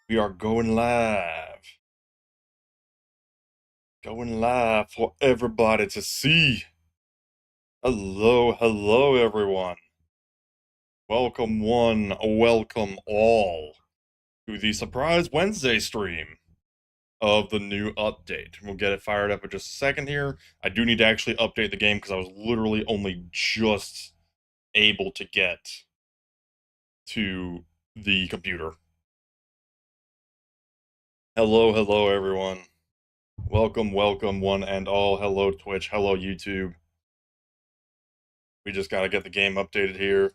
We are going live. Going live for everybody to see. Hello, hello, everyone. Welcome one, welcome all to the Surprise Wednesday stream of the new update. We'll get it fired up in just a second here. I do need to actually update the game because I was literally only just able to get to the computer. Hello, hello, everyone. Welcome, welcome, one and all. Hello, Twitch. Hello, YouTube. We just gotta get the game updated here.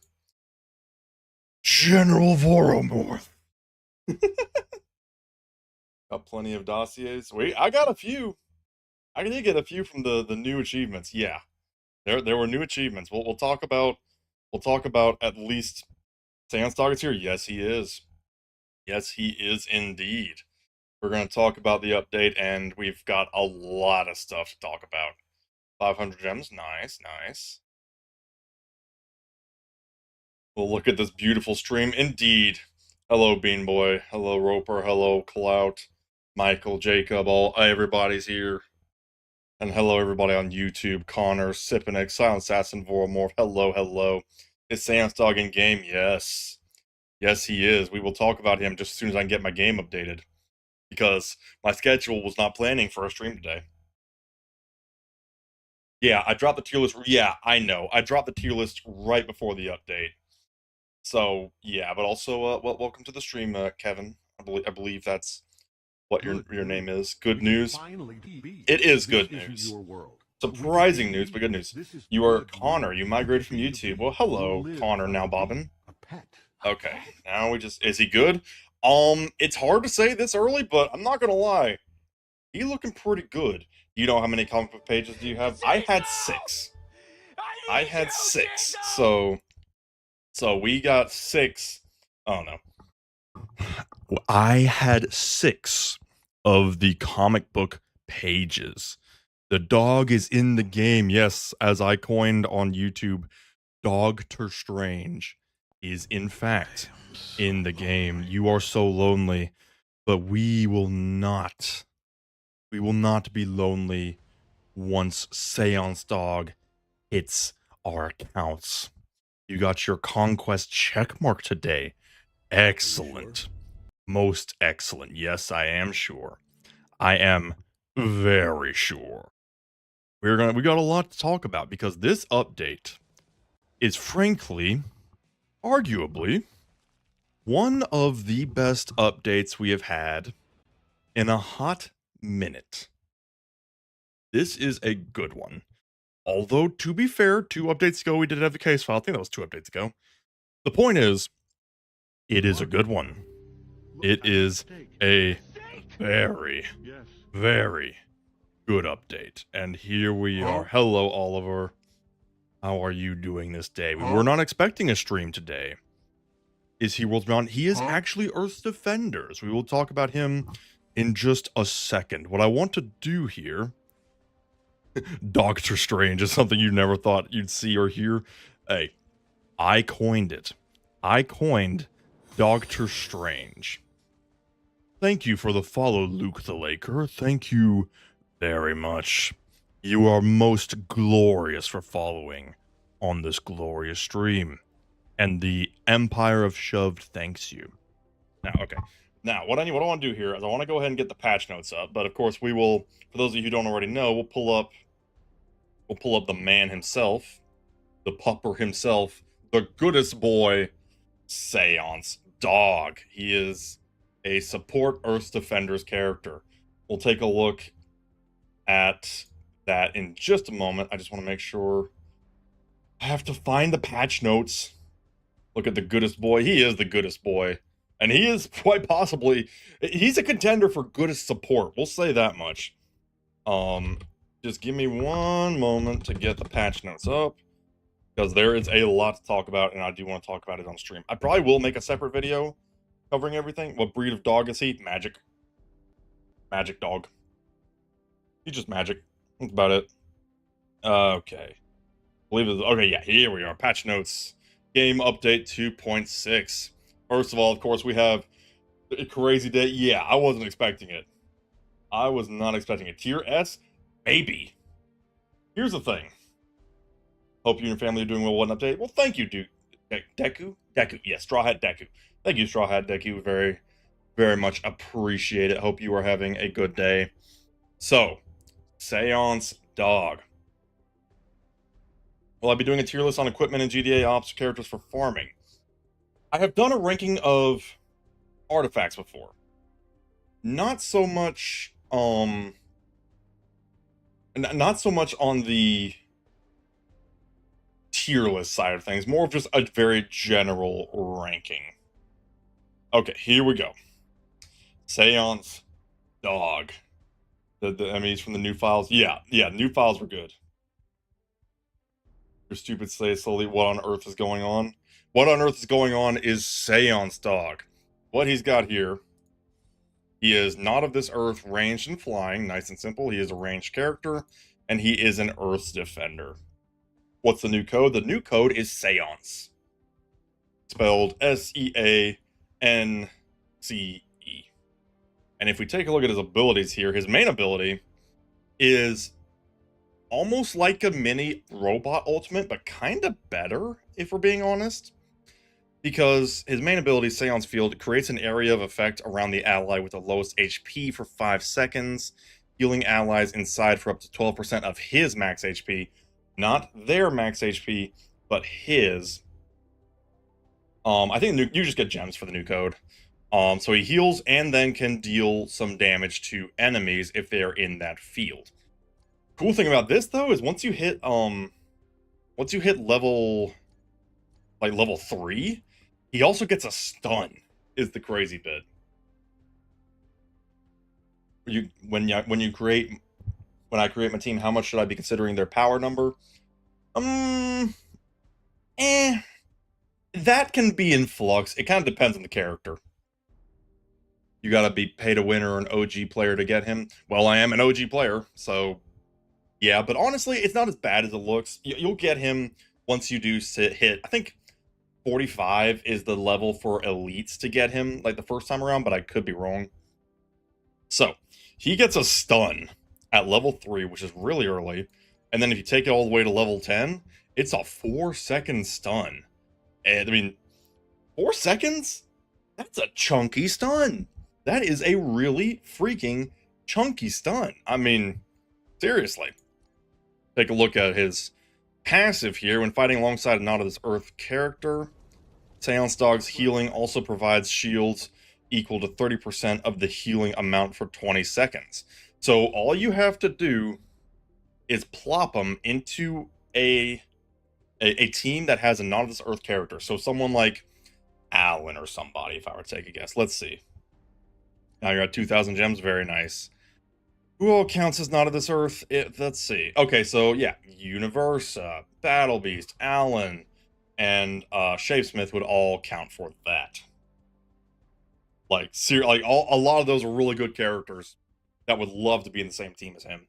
General Voromorph. Got plenty of dossiers. Wait, I got a few. I did get a few from the new achievements. Yeah, there were new achievements. We'll talk about at least Seance Dog is here. Yes, he is. Yes, he is indeed. We're gonna talk about the update, and we've got a lot of stuff to talk about. 500 gems, nice, nice. We'll look at this beautiful stream. Indeed. Hello, Bean Boy. Hello, Roper. Hello, Clout. Michael, Jacob, everybody's here. And hello, everybody on YouTube. Connor, Sipanik, Silent Assassin, Voromorph. Hello, hello. Is Seance Dog in game? Yes. Yes, he is. We will talk about him just as soon as I can get my game updated. Because my schedule was not planning for a stream today. Yeah, I dropped the tier list. Yeah, I know. I dropped the tier list right before the update. So yeah, but also, welcome to the stream, Kevin. I believe that's what your name is. Good news. It is good news. Surprising news, but good news. You are Connor. You migrated from YouTube. Well, hello, Connor. Now Bobbin. Okay, now is he good? It's hard to say this early, but I'm not gonna lie. He looking pretty good. You know how many comic book pages do you have? I had 6. I had 6. So we got 6. Oh no. I had 6 of the comic book pages. The dog is in the game. Yes, as I coined on YouTube, Dog-tor Strange is in fact in the game. You are so lonely, but we will not be lonely once Seance Dog hits our accounts. You got your conquest checkmark today. Excellent. Most excellent. Yes, I am sure. I am very sure. We got a lot to talk about because this update is frankly, arguably, one of the best updates we have had in a hot minute. This is a good one. Although, to be fair, 2 updates ago we did have the case file. I think that was 2 updates ago. The point is, it is a good one. It is a very, very good update. And here we are. Hello, Oliver. How are you doing this day? We were not expecting a stream today. Is he World's Beyond? He is actually Earth's Defenders. We will talk about him in just a second. What I want to do here, Dog-tor Strange is something you never thought you'd see or hear. Hey, I coined it. I coined Dog-tor Strange. Thank you for the follow, Luke the Laker. Thank you very much. You are most glorious for following on this glorious stream. And the Empire of Shoved thanks you. Now, okay. Now, what I want to do here is I want to go ahead and get the patch notes up, but of course we will, for those of you who don't already know, we'll pull up the man himself, the pupper himself, the goodest boy, Seance Dog. He is a support Earth's Defenders character. We'll take a look at that in just a moment. I just want to make sure. I have to find the patch notes. Look at the goodest boy. He is the goodest boy. And he is quite possibly, he's a contender for goodest support. We'll say that much. Just give me one moment to get the patch notes up, because there is a lot to talk about, and I do want to talk about it on stream. I probably will make a separate video covering everything. What breed of dog is he? Magic. Magic dog. He's just magic. That's about it. Okay. Okay, yeah, here we are. Patch notes. Game update 2.6. First of all, of course, we have A crazy day. Yeah, I wasn't expecting it. I was not expecting it. Tier S? Maybe. Here's the thing. Hope you and your family are doing well. One update. Well, thank you, Duke. Deku? Deku. Yeah, Straw Hat Deku. Thank you, Straw Hat Deku. Very, very much appreciate it. Hope you are having a good day. So, Seance Dog. Will I be doing a tier list on equipment and GTA ops characters for farming? I have done a ranking of artifacts before. Not so much, not so much on the tier list side of things, more of just a very general ranking. Okay, here we go. Seance Dog. I mean, he's from the new files. Yeah, new files were good. Your stupid say slowly, what on earth is going on? What on earth is going on is Seance Dog. What he's got here, he is not of this earth, ranged and flying, nice and simple. He is a ranged character, and he is an Earth's defender. What's the new code? The new code is Seance. Spelled S-E-A-N-C-E. And if we take a look at his abilities here, his main ability is almost like a mini robot ultimate, but kind of better, if we're being honest. Because his main ability, Seance Field, creates an area of effect around the ally with the lowest HP for 5 seconds, healing allies inside for up to 12% of his max HP. Not their max HP, but his. I think you just get gems for the new code. So he heals and then can deal some damage to enemies if they're in that field. Cool thing about this though is once you hit level 3, he also gets a stun, is the crazy bit. When I create my team, how much should I be considering their power number? That can be in flux. It kind of depends on the character. You gotta be pay to win or an OG player to get him. Well, I am an OG player, so yeah, but honestly, it's not as bad as it looks. You'll get him once you do hit, I think 45 is the level for elites to get him, like the first time around, but I could be wrong. So, he gets a stun at level 3, which is really early, and then if you take it all the way to level 10, it's a 4-second stun. And, I mean, 4 seconds? That's a chunky stun. That is a really freaking chunky stun. I mean, seriously. Take a look at his passive here. When fighting alongside a Not of This Earth character, Seance Dog's healing also provides shields equal to 30% of the healing amount for 20 seconds. So all you have to do is plop them into a team that has a Not of This Earth character. So someone like Alan or somebody, if I were to take a guess. Let's see. Now you're at 2,000 gems. Very nice. Who all counts as Not of This Earth? Let's see. Okay, so yeah, Universa, Battle Beast, Alan, and Shapesmith would all count for that. Like, a lot of those are really good characters that would love to be in the same team as him.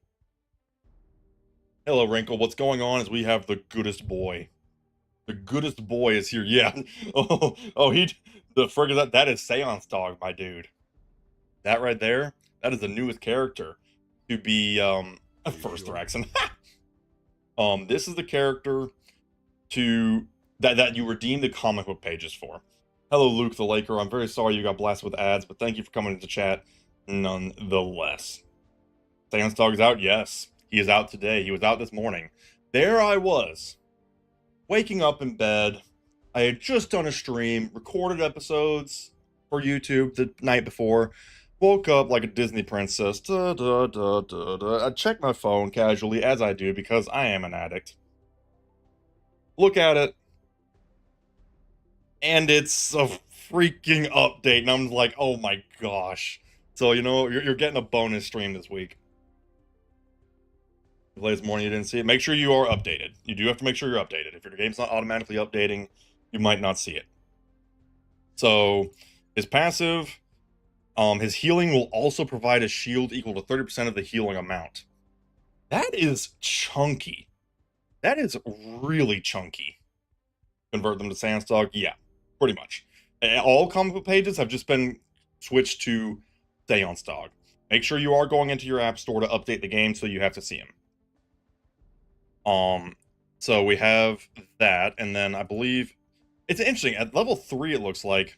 Hello, Wrinkle. What's going on is we have the goodest boy. The goodest boy is here. Yeah. The frig of that is Seance Dog, my dude. That right there, that is the newest character to be first Rexon. This is the character that you redeem the comic book pages for. Hello, Luke the Laker. I'm very sorry you got blasted with ads, but thank you for coming into chat nonetheless. Seance Dog is out? Yes. He is out today. He was out this morning. There I was, waking up in bed. I had just done a stream, recorded episodes for YouTube the night before. Woke up like a Disney princess. I check my phone casually, as I do, because I am an addict. Look at it. And it's a freaking update. And I'm like, oh my gosh. So, you know, you're getting a bonus stream this week. This morning you didn't see it. Make sure you are updated. You do have to make sure you're updated. If your game's not automatically updating, you might not see it. So, his passive... his healing will also provide a shield equal to 30% of the healing amount. That is chunky. That is really chunky. Convert them to Seance Dog? Yeah, pretty much. All comic book pages have just been switch to Seance Dog. Make sure you are going into your app store to update the game, so you have to see him. So we have that, and then I believe it's interesting. At level 3, it looks like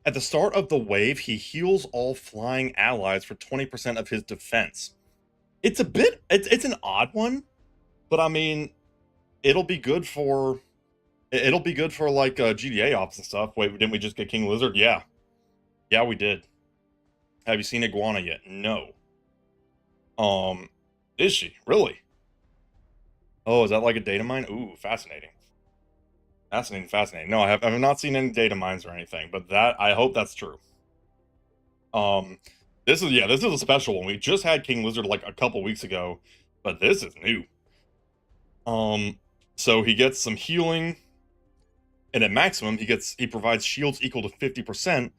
at the start of the wave, he heals all flying allies for 20% of his defense. It's a bit, it's an odd one, but I mean, it'll be good for like GTA ops and stuff. Wait, didn't we just get King Lizard? Yeah, we did. Have you seen Iguana yet? No. Is she really? Oh, is that like a data mine? Ooh, fascinating. Fascinating. No, I have not seen any data mines or anything, but that, I hope that's true. This is a special one. We just had King Lizard like a couple weeks ago, but this is new. So he gets some healing, and at maximum, he provides shields equal to 50%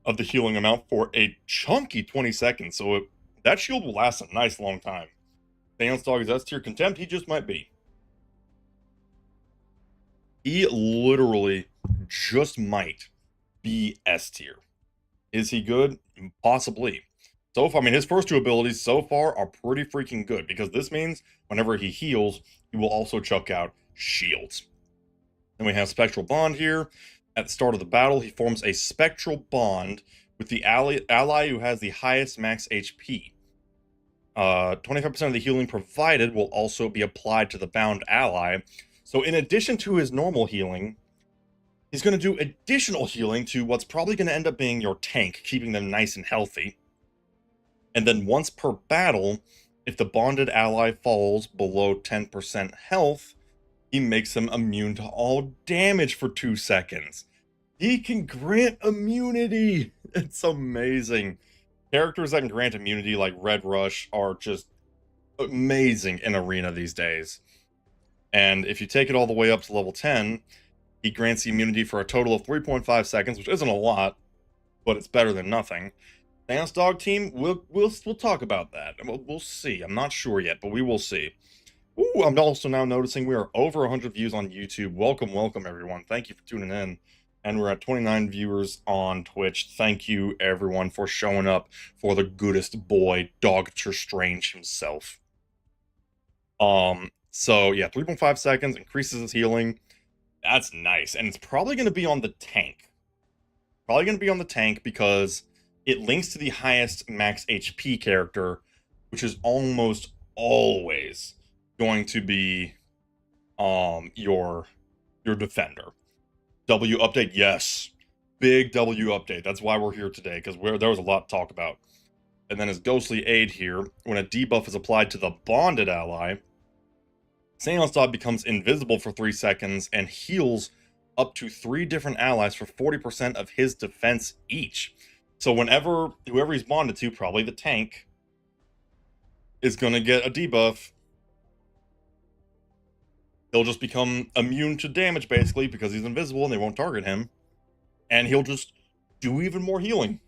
of the healing amount for a chunky 20 seconds. So that shield will last a nice long time. Seance Dog is S tier contempt. He just might be. He literally just might be S tier. Is he good? Possibly. So far, I mean, his first 2 abilities so far are pretty freaking good, because this means whenever he heals, he will also chuck out shields. Then we have Spectral Bond here. At the start of the battle, he forms a Spectral Bond with the ally who has the highest max HP. 25% of the healing provided will also be applied to the bound ally. So in addition to his normal healing, he's going to do additional healing to what's probably going to end up being your tank, keeping them nice and healthy. And then once per battle, if the bonded ally falls below 10% health, he makes them immune to all damage for 2 seconds. He can grant immunity. It's amazing. Characters that can grant immunity like Red Rush are just amazing in Arena these days. And if you take it all the way up to level 10, he grants the immunity for a total of 3.5 seconds, which isn't a lot, but it's better than nothing. Seance Dog team, we'll talk about that. We'll see. I'm not sure yet, but we will see. Ooh, I'm also now noticing we are over 100 views on YouTube. Welcome, everyone. Thank you for tuning in. And we're at 29 viewers on Twitch. Thank you, everyone, for showing up for the goodest boy, Dog-tor Strange himself. So yeah, 3.5 seconds, increases his healing. That's nice. And it's probably going to be on the tank. Because it links to the highest max HP character, which is almost always going to be your defender. W update, yes. Big W update. That's why we're here today, because there was a lot to talk about. And then his ghostly aid here, when a debuff is applied to the bonded ally, Seance Dog becomes invisible for 3 seconds and heals up to 3 different allies for 40% of his defense each. So whoever he's bonded to, probably the tank, is going to get a debuff. He'll just become immune to damage, basically, because he's invisible and they won't target him. And he'll just do even more healing.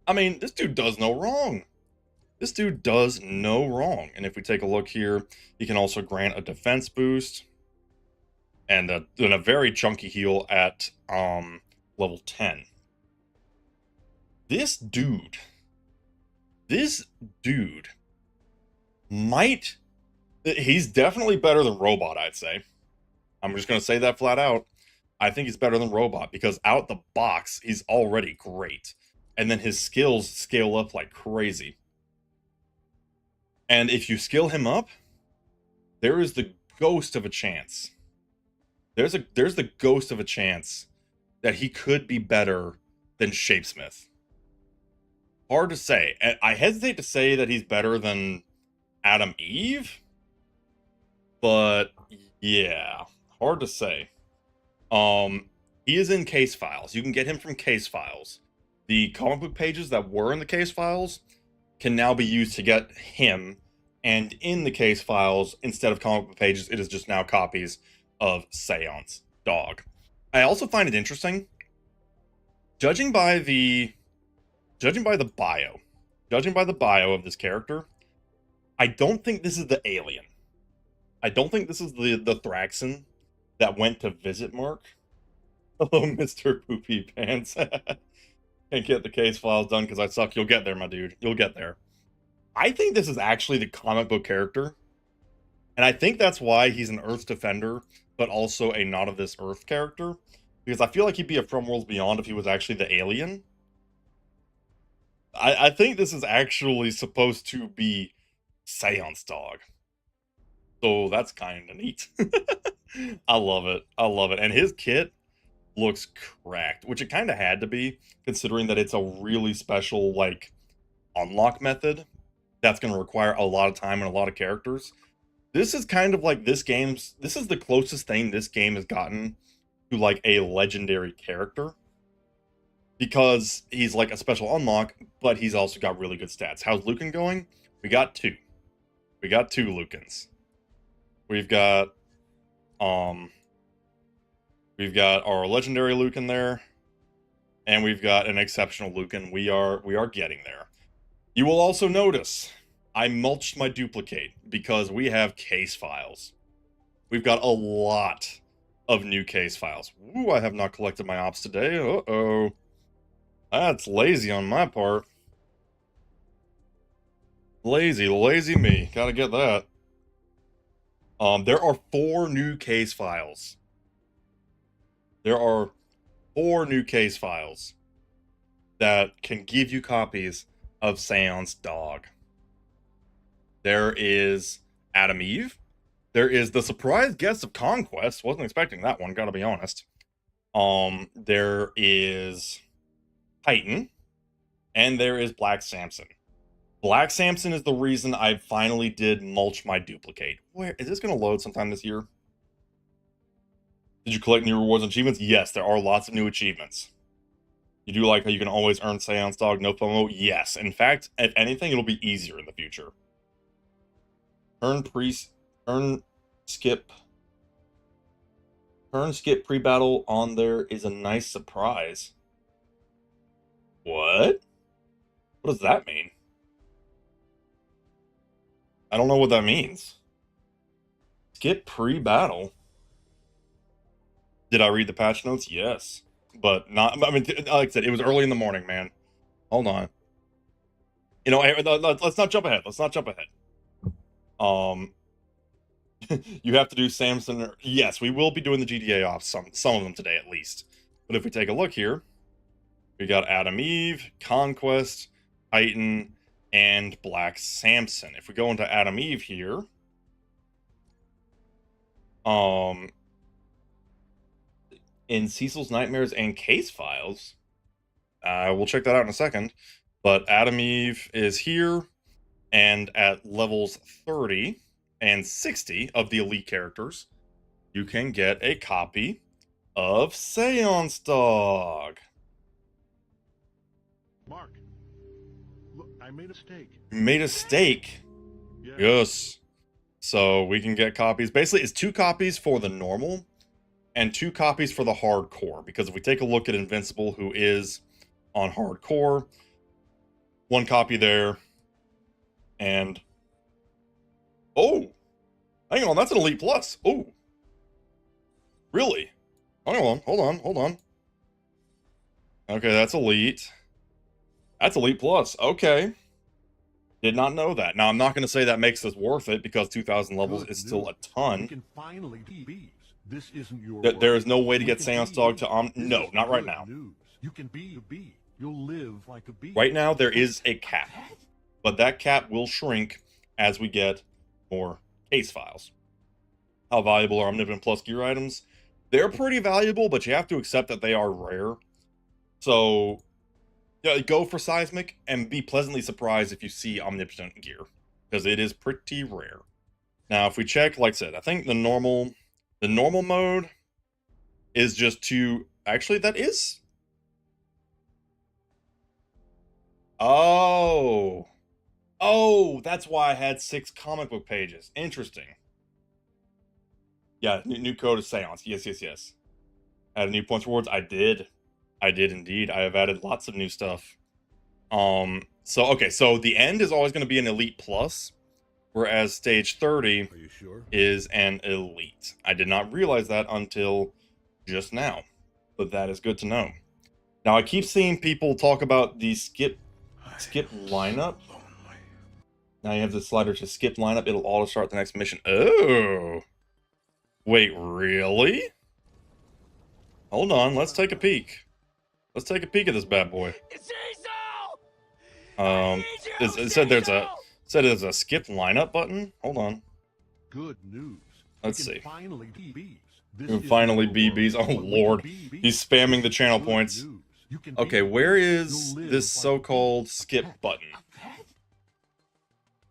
I mean, this dude does no wrong. And if we take a look here, he can also grant a defense boost. And then a very chunky heal at level 10. This dude might... He's definitely better than Robot, I'd say. I'm just going to say that flat out. I think he's better than Robot, because out the box, he's already great. And then his skills scale up like crazy. And if you skill him up, there is the ghost of a chance. There's the ghost of a chance that he could be better than Shapesmith. Hard to say. And I hesitate to say that he's better than Adam Eve, but yeah, hard to say. He is in case files. You can get him from case files. The comic book pages that were in the case files can now be used to get him, and in the case files, instead of comic book pages, it is just now copies of Seance Dog. I also find it interesting, judging by the bio of this character, I don't think this is the alien. I don't think this is the Thraxon that went to visit Mark. Hello, Mr. Poopy Pants. Can't get the case files done because I suck. You'll get there, my dude. You'll get there. I think this is actually the comic book character. And I think that's why he's an Earth Defender, but also a Not of This Earth character. Because I feel like he'd be a From Worlds Beyond if he was actually the alien. I think this is actually supposed to be Seance Dog. So that's kind of neat. I love it. I love it. And his kit looks cracked, which it kind of had to be, considering that it's a really special, like, unlock method that's going to require a lot of time and a lot of characters. This is kind of like this is the closest thing this game has gotten to, like, a legendary character. Because he's, like, a special unlock, but he's also got really good stats. How's Lucan going? We got two. We got two Lucans. We've got our legendary Lucan there, and we've got an exceptional Lucan. We are getting there. You will also notice I mulched my duplicate because we have case files. We've got a lot of new case files. Ooh, I have not collected my ops today. Uh-oh. That's lazy on my part. Lazy me. Gotta get that. There are 4 new case files. There are 4 new case files that can give you copies of Seance Dog. There is Adam Eve. There is the surprise guest of Conquest. Wasn't expecting that one, gotta be honest. There is Titan, and there is Black Samson. Black Samson is the reason I finally did mulch my duplicate. Where is this going to load sometime this year? Did you collect new rewards and achievements? Yes, there are lots of new achievements. You do like how you can always earn Seance Dog, no FOMO? Yes. In fact, if anything, it'll be easier in the future. Turn skip pre-battle on there is a nice surprise. What? What does that mean? I don't know what that means. Skip pre-battle. Did I read the patch notes? Yes. But not, I mean, like I said, it was early in the morning, man. Hold on. You know, let's not jump ahead. Let's not jump ahead. You have to do Samson. Yes, we will be doing the GTA ops, some of them today at least. But if we take a look here, we got Adam Eve, Conquest, Titan, and Black Samson. If we go into Adam Eve here, in Cecil's Nightmares and Case Files, we'll check that out in a second. But Adam Eve is here, and at levels 30 and 60 of the elite characters, you can get a copy of Seance Dog. Mark, look, I made a mistake. You made a stake? Yeah. Yes. So we can get copies. Basically, it's 2 copies for the normal and 2 copies for the hardcore. Because if we take a look at Invincible, who is on hardcore, 1 copy there. And oh, hang on, that's an Elite Plus. Oh, really? Hold on. Okay, that's Elite. That's Elite Plus. Okay. Did not know that. Now, I'm not going to say that makes this worth it because 2,000 levels is still a ton. You can finally be. This isn't your there is no way to get Seance Dog to no, not right now. You can be a bee. You'll live like a bee. Right now, there is a cap, but that cap will shrink as we get more case files. How valuable are Omnipotent Plus gear items? They're pretty valuable, but you have to accept that they are rare. So go for Seismic and be pleasantly surprised if you see Omnipotent gear, because it is pretty rare. Now, if we check, like I said, I think the normal mode is just to, actually, that is, oh, that's why I had 6 comic book pages. Interesting. Yeah, new code of Seance. Yes. Added new points rewards. I did indeed. I have added lots of new stuff. So the end is always going to be an Elite Plus, whereas stage 30 is an Elite. I did not realize that until just now, but that is good to know. Now I keep seeing people talk about the skip lineup. Now you have the slider to skip lineup. It'll auto start the next mission. Oh, wait, really? Hold on, let's take a peek. Let's take a peek at this bad boy. It said there's a skip lineup button. Hold on. Good news. Let's see. Finally, BBs. And finally, BBs. Oh lord, he's spamming the channel points. Okay, where is this so-called skip button?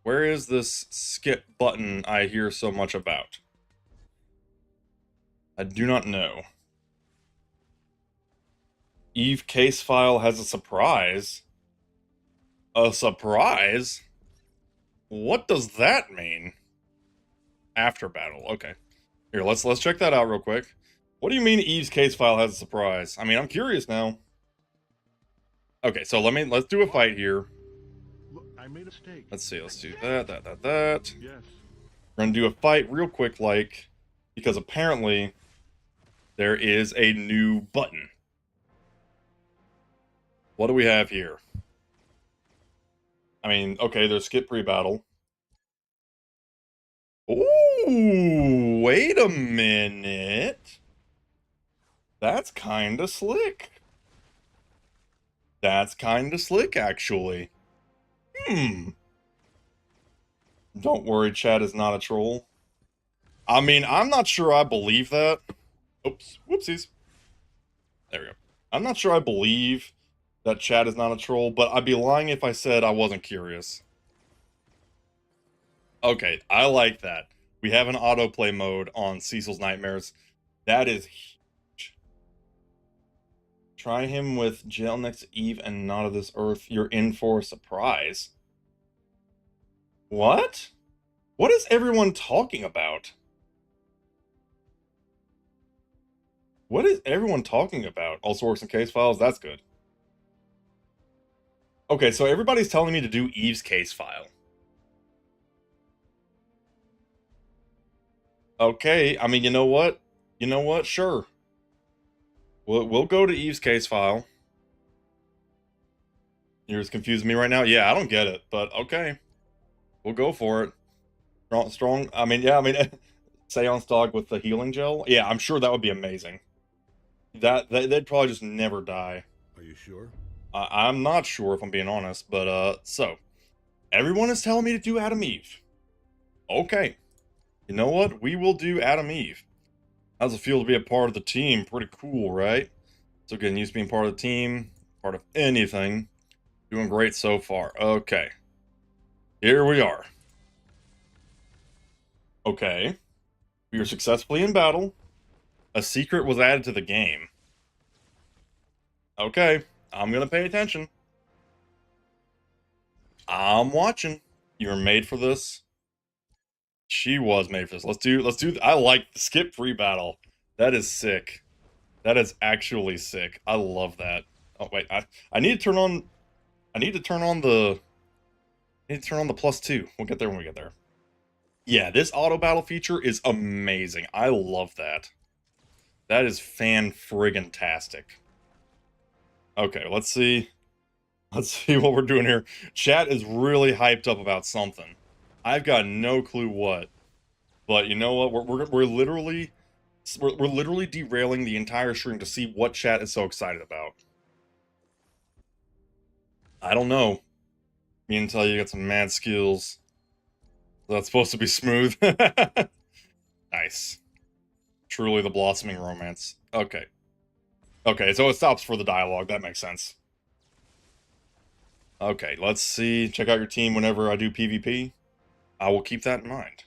Where is this skip button I hear so much about? I do not know. Eve case file has a surprise. A surprise? What does that mean? After battle. Okay. Here, let's check that out real quick. What do you mean Eve's case file has a surprise? I mean, I'm curious now. Okay, so let's do a fight here. Look, I made a mistake. Let's see, let's do that. Yes. We're gonna do a fight real quick, because apparently there is a new button. What do we have here? I mean, okay, there's skip pre-battle. Ooh, wait a minute. That's kinda slick. That's kinda slick, actually. Don't worry, Chad is not a troll. I mean, I'm not sure I believe that. Oops, whoopsies. There we go. I'm not sure I believe that Chad is not a troll, but I'd be lying if I said I wasn't curious. Okay, I like that. We have an autoplay mode on Cecil's Nightmares. That is huge. Try him with jail next to Eve and not of this earth. You're in for a surprise. What? What is everyone talking about? What is everyone talking about? Also works in case files? That's good. Okay, so everybody's telling me to do Eve's case file. Okay, I mean, you know what? You know what? Sure. We'll go to Eve's case file. You're just confusing me right now? Yeah, I don't get it, but okay. We'll go for it. Strong. I mean, yeah, I mean, Seance Dog with the healing gel? Yeah, I'm sure that would be amazing. They'd probably just never die. Are you sure? I'm not sure if I'm being honest, but, so. Everyone is telling me to do Adam Eve. Okay. You know what? We will do Adam Eve. How's it feel to be a part of the team? Pretty cool, right? So getting used to being part of the team, part of anything. Doing great so far. Okay. Here we are. Okay. We are successfully in battle. A secret was added to the game. Okay. I'm gonna pay attention. I'm watching. You were made for this. She was made for this. Let's do. I like the skip free battle. That is sick. That is actually sick. I love that. Oh wait, I need to turn on. I need to turn on the. I need to turn on the +2. We'll get there when we get there. Yeah, this auto battle feature is amazing. I love that. That is fan-friggin-tastic. Okay, let's see. Let's see what we're doing here. Chat is really hyped up about something. I've got no clue what. But you know what? We're literally derailing the entire stream to see what chat is so excited about. I don't know. Me and tell you got some mad skills. That's supposed to be smooth. Nice. Truly the blossoming romance. Okay. Okay, so it stops for the dialogue. That makes sense. Okay, let's see. Check out your team whenever I do PvP. I will keep that in mind.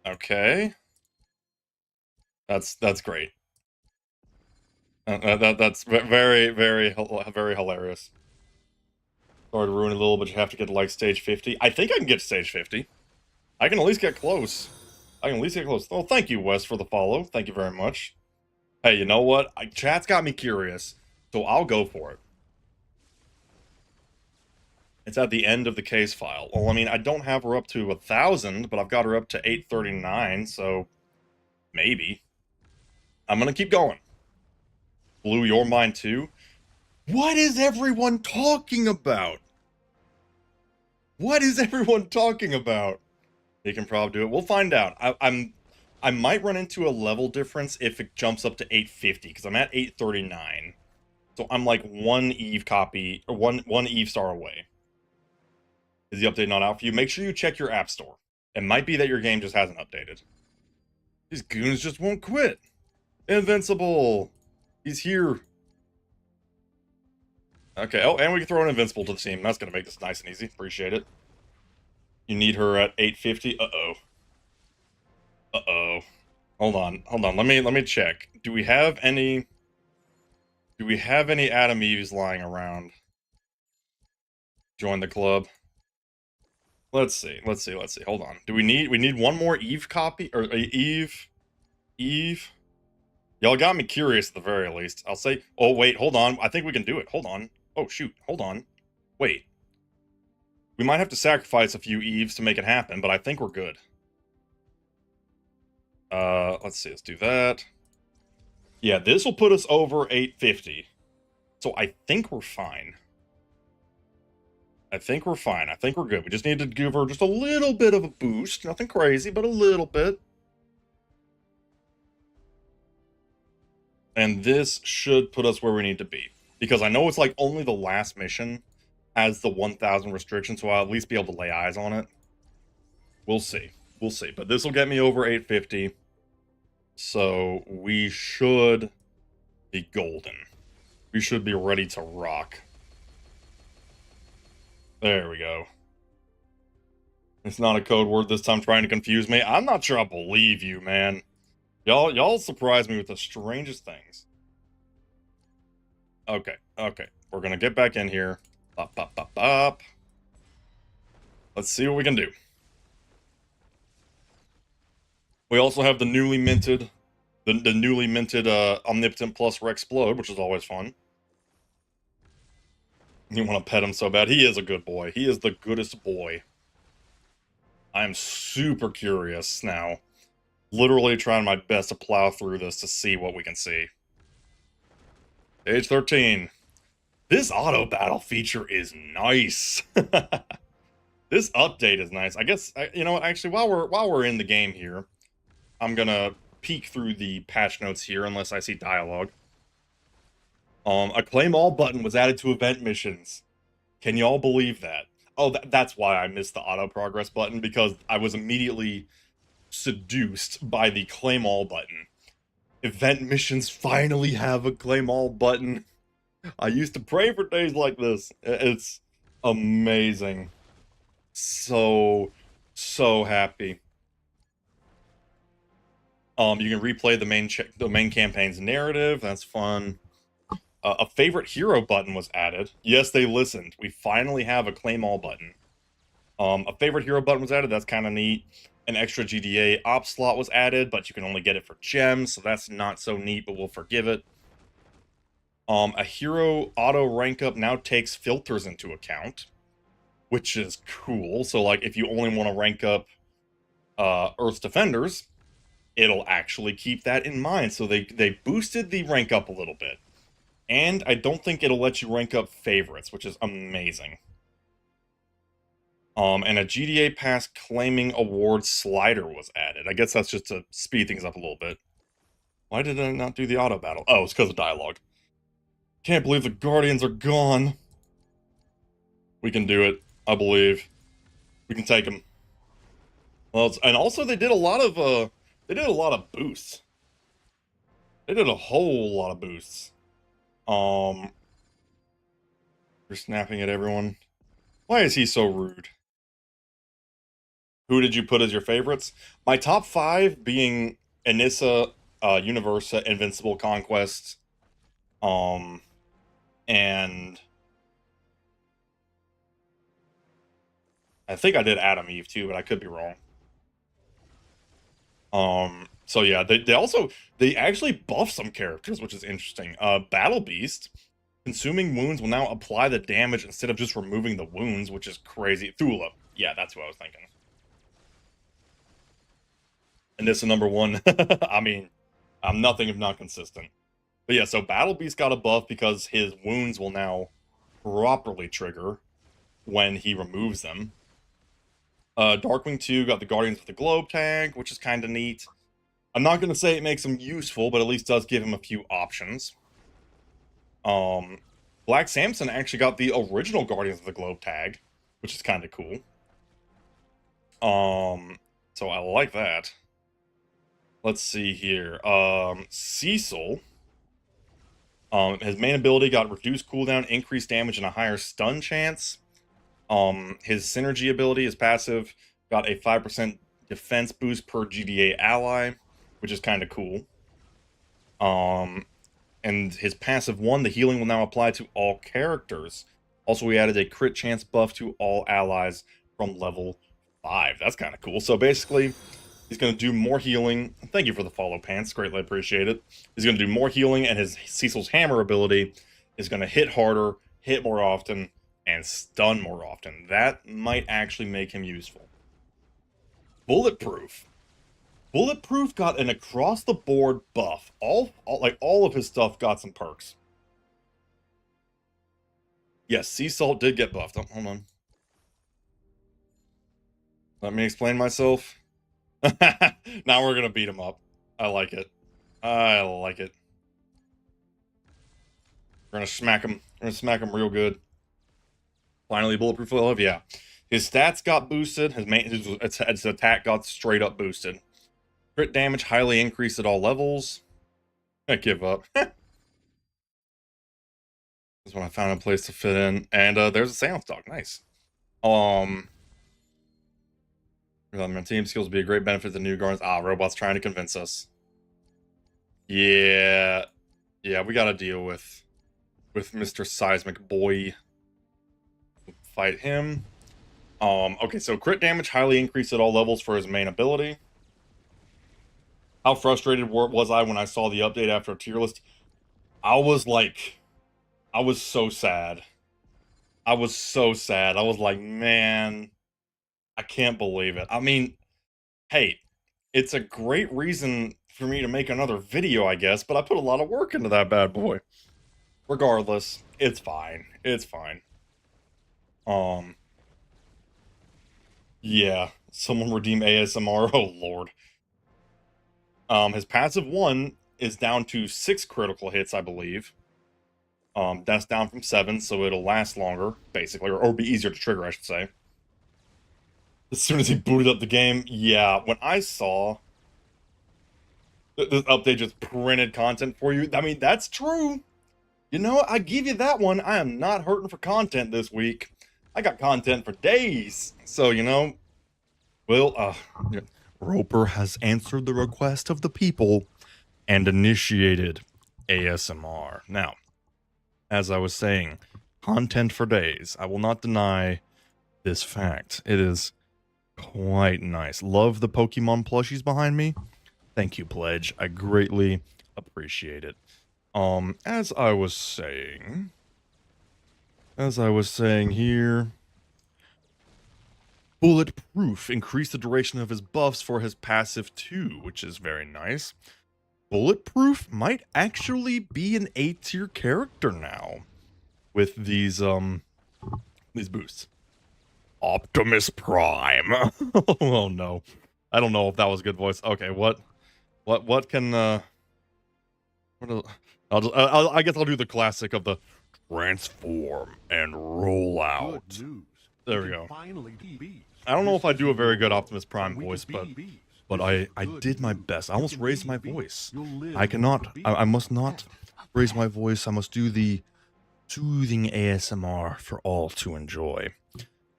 Okay. That's great. That's very hilarious. Sorry to ruin it a little, but you have to get to like stage 50. I think I can get to stage 50. I can at least get close. Oh, thank you, Wes, for the follow. Thank you very much. Hey, you know what? Chat's got me curious, so I'll go for it. It's at the end of the case file. Well, I mean, I don't have her up to 1,000, but I've got her up to 839, so maybe. I'm gonna keep going. Blew your mind too? What is everyone talking about? What is everyone talking about? He can probably do it. We'll find out. I might run into a level difference if it jumps up to 850, because I'm at 839. So I'm like one Eve copy, or one Eve star away. Is the update not out for you? Make sure you check your app store. It might be that your game just hasn't updated. These goons just won't quit. Invincible. He's here. Okay, oh, and we can throw an Invincible to the team. That's going to make this nice and easy. Appreciate it. You need her at 850. Uh-oh. Uh-oh. Hold on. Let me check. Do we have any Adam Eves lying around? Join the club. Let's see. Hold on. We need one more Eve copy, or Eve? Y'all got me curious at the very least. I'll say, oh wait, hold on. I think we can do it. Hold on. Oh shoot, hold on. Wait. We might have to sacrifice a few Eves to make it happen, but I think we're good. Let's see, let's do that. Yeah, this will put us over 850. So I think we're fine. I think we're good. We just need to give her just a little bit of a boost. Nothing crazy, but a little bit. And this should put us where we need to be. Because I know it's like only the last mission has the 1,000 restriction, so I'll at least be able to lay eyes on it. We'll see. But this will get me over 850. So we should be golden. We should be ready to rock. There we go. It's not a code word this time trying to confuse me. I'm not sure I believe you, man. Y'all surprise me with the strangest things. Okay. We're gonna get back in here. Up. Let's see what we can do. We also have the newly minted, Omnipotent Plus Rexplode, which is always fun. You want to pet him so bad. He is a good boy. He is the goodest boy. I am super curious now. Literally trying my best to plow through this to see what we can see. Age 13. This auto battle feature is nice. This update is nice. I guess, you know what, actually, while we're in the game here, I'm gonna peek through the patch notes here, unless I see dialogue. A claim all button was added to event missions. Can y'all believe that? Oh, that's why I missed the auto progress button, because I was immediately seduced by the claim all button. Event missions finally have a claim all button. I used to pray for days like this. It's amazing. So happy. You can replay the main campaign's narrative. That's fun. A favorite hero button was added. Yes, they listened. We finally have a claim all button. A favorite hero button was added. That's kind of neat. An extra GDA op slot was added, but you can only get it for gems, so that's not so neat, but we'll forgive it. A hero auto rank up now takes filters into account, which is cool. So, like, if you only want to rank up Earth's Defenders, it'll actually keep that in mind. So they boosted the rank up a little bit. And I don't think it'll let you rank up favorites, which is amazing. And a GDA Pass claiming award slider was added. I guess that's just to speed things up a little bit. Why did I not do the auto battle? Oh, it's because of dialogue. Can't believe the Guardians are gone. We can do it, I believe. We can take them. Well, and also they did a lot of boosts. They did a whole lot of boosts. You're snapping at everyone. Why is he so rude? Who did you put as your favorites? My top 5 being Anissa, Universa, Invincible, Conquest, and I think I did Adam Eve too, but I could be wrong. So yeah, they actually buffed some characters, which is interesting. Battle Beast, consuming wounds will now apply the damage instead of just removing the wounds, which is crazy. Thula, yeah, that's what I was thinking. And this is number 1. I mean, I'm nothing if not consistent. But yeah, so Battle Beast got a buff because his wounds will now properly trigger when he removes them. Darkwing 2 got the Guardians of the Globe tag, which is kind of neat. I'm not going to say it makes him useful, but at least does give him a few options. Black Samson actually got the original Guardians of the Globe tag, which is kind of cool. So I like that. Let's see here. Cecil. His main ability got reduced cooldown, increased damage, and a higher stun chance. His synergy ability, his passive, got a 5% defense boost per GDA ally, which is kind of cool. And his passive 1, the healing will now apply to all characters. Also, we added a crit chance buff to all allies from level 5. That's kind of cool. So basically, he's going to do more healing. Thank you for the follow, Pants. Greatly appreciate it. He's going to do more healing, and his Cecil's Hammer ability is going to hit harder, hit more often, and stun more often. That might actually make him useful. Bulletproof. Bulletproof got an across-the-board buff. All of his stuff got some perks. Yes, Sea Salt did get buffed. Oh, hold on. Let me explain myself. Now we're gonna beat him up. I like it. I like it. We're gonna smack him. We're gonna smack him real good. Finally, Bulletproof love. Yeah, his stats got boosted. His attack got straight up boosted. Crit damage highly increased at all levels. I give up. That's when I found a place to fit in. And there's a Seance Dog. Nice. My team skills would be a great benefit to the new guards. Robot's trying to convince us. Yeah. Yeah, we gotta deal with Mr. Seismic Boy. Fight him. Okay, so crit damage highly increased at all levels for his main ability. How frustrated was I when I saw the update after a tier list? I was so sad. I was so sad. I was like, man, I can't believe it. I mean, hey, it's a great reason for me to make another video, I guess, but I put a lot of work into that bad boy. Regardless, it's fine. It's fine. Yeah, someone redeem ASMR. Oh, Lord. His passive 1 is down to 6 critical hits, I believe. That's down from 7, so it'll last longer, basically, or be easier to trigger, I should say. As soon as he booted up the game, yeah, when I saw this update just printed content for you, I mean, that's true. You know, I give you that one. I am not hurting for content this week. I got content for days. So, you know, well, Roper has answered the request of the people and initiated ASMR. Now, as I was saying, content for days. I will not deny this fact. It is quite nice. Love the Pokemon plushies behind me. Thank you, Pledge. I greatly appreciate it. As I was saying here, Bulletproof increased the duration of his buffs for his passive 2, which is very nice. Bulletproof might actually be an A-tier character now with these boosts. Optimus Prime. Oh no. I don't know if that was a good voice. Okay, what can I guess I'll do the classic of the transform and roll out. There we go. I don't know if I do a very good Optimus Prime voice, but I did my best. I almost raised my voice. I must not raise my voice. I must do the soothing ASMR for all to enjoy.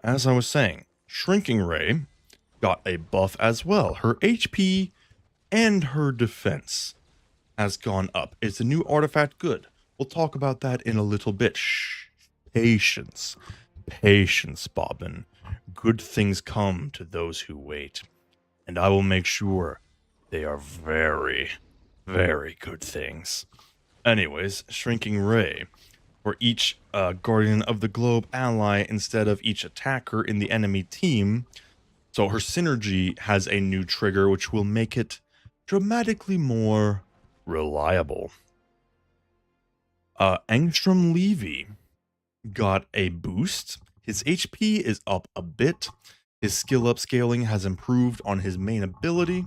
As I was saying, Shrinking Ray got a buff as well. Her HP and her defense has gone up. Is the new artifact good? We'll talk about that in a little bit. Shh. Patience. Patience, Bobbin. Good things come to those who wait. And I will make sure they are very, very good things. Anyways, Shrinking Ray. For each Guardian of the Globe ally instead of each attacker in the enemy team. So her synergy has a new trigger which will make it dramatically more reliable. Angstrom Levy got a boost. His HP is up a bit. His skill upscaling has improved on his main ability.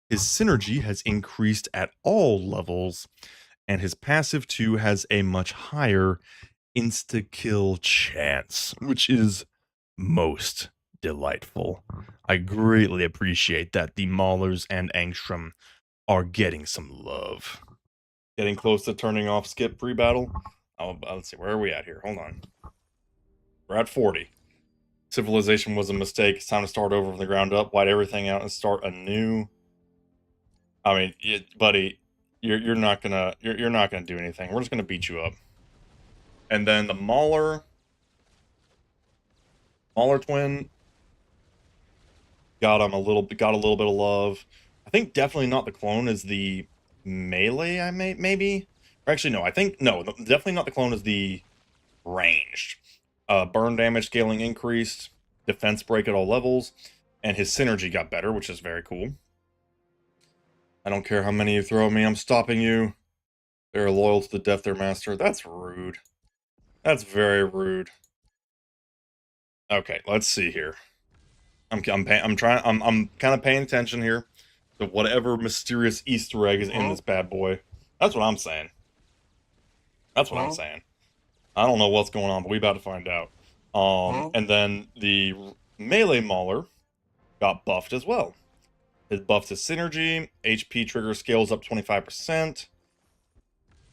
His synergy has increased at all levels. And his passive 2 has a much higher insta-kill chance, which is most delightful. I greatly appreciate that the Maulers and Angstrom are getting some love. Getting close to turning off skip pre-battle. Let's see, where are we at here? Hold on. We're at 40. Civilization was a mistake. It's time to start over from the ground up, white everything out, and start anew. I mean, buddy, you're not gonna do anything. We're just gonna beat you up. And then the Mauler twin got a little bit of love. I think definitely not the clone is the melee. Maybe, or actually no. I think no, definitely not the clone is the ranged. Burn damage scaling increased, defense break at all levels, and his synergy got better, which is very cool. I don't care how many you throw at me, I'm stopping you. They're loyal to the death their master. That's rude. That's very rude. Okay, let's see here. I'm kind of paying attention here to whatever mysterious Easter egg is in this bad boy. That's what I'm saying. That's what I'm saying. I don't know what's going on, but we about to find out. And then the melee Mauler got buffed as well. It buffed his synergy, HP trigger scales up 25%.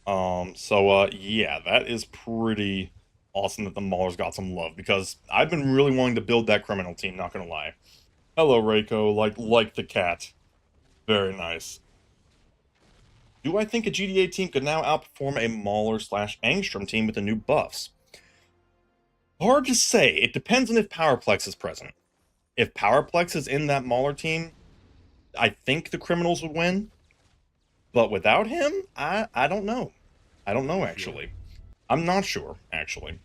Yeah, that is pretty awesome that the Maulers got some love, because I've been really wanting to build that criminal team, not gonna lie. Hello, Reiko, like the cat. Very nice. Do I think a GDA team could now outperform a Mauler/Angstrom team with the new buffs? Hard to say. It depends on if Powerplex is present. If Powerplex is in that Mauler team, I think the criminals would win. But without him, I don't know. I don't know, actually. I'm not sure, actually.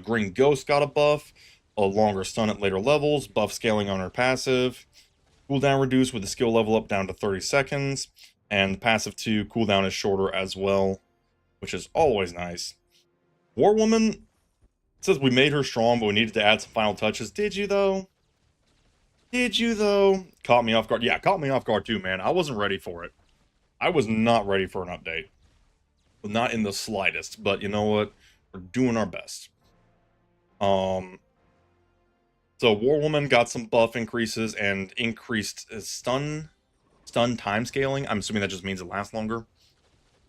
Green Ghost got a buff, a longer stun at later levels, buff scaling on her passive, cooldown reduced with the skill level up down to 30 seconds, and the passive 2 cooldown is shorter as well, which is always nice. War Woman says we made her strong, but we needed to add some final touches. Did you, though? Did you, though? Caught me off guard. Yeah, caught me off guard, too, man. I wasn't ready for it. I was not ready for an update. Not in the slightest, but you know what? We're doing our best. So War Woman got some buff increases and increased stun time scaling. I'm assuming that just means it lasts longer.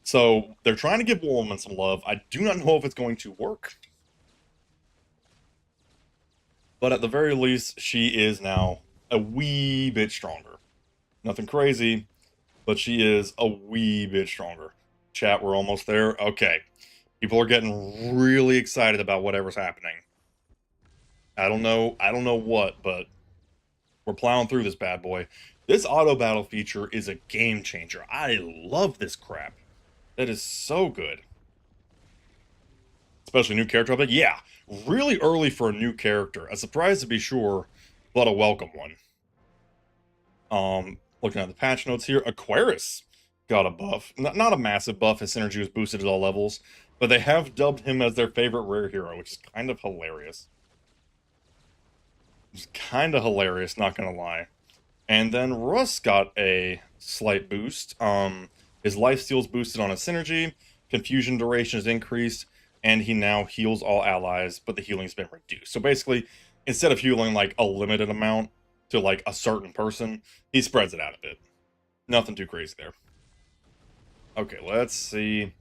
So they're trying to give War Woman some love. I do not know if it's going to work. But at the very least, she is now a wee bit stronger. Nothing crazy, but she is a wee bit stronger. Chat, we're almost there. Okay. People are getting really excited about whatever's happening. I don't know what, but we're plowing through this bad boy. This auto battle feature is a game changer. I love this crap. That is so good. Especially new character update. Yeah, really early for a new character. A surprise to be sure, but a welcome one. Looking at the patch notes here, Aquarius got a buff. Not a massive buff. His synergy was boosted at all levels, but they have dubbed him as their favorite rare hero, which is kind of hilarious. It's kind of hilarious, not gonna lie. And then Russ got a slight boost. His lifesteal's boosted on his synergy, confusion duration is increased, and he now heals all allies, but the healing's been reduced. So basically, instead of healing like a limited amount to like a certain person, he spreads it out a bit. Nothing too crazy there. Okay, let's see.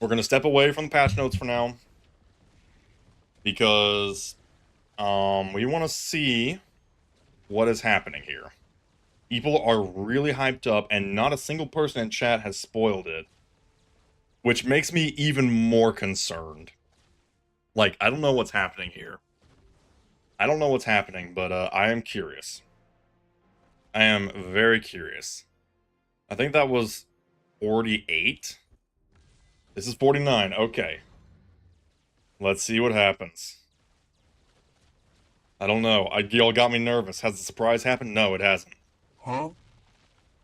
We're gonna step away from the patch notes for now, because we want to see what is happening here. People are really hyped up, and not a single person in chat has spoiled it, which makes me even more concerned. Like, I don't know what's happening here. I don't know what's happening, but I am curious. I am very curious. I think that was 48. This is 49. Okay. Let's see what happens. I don't know. Y'all got me nervous. Has the surprise happened? No, it hasn't. Huh?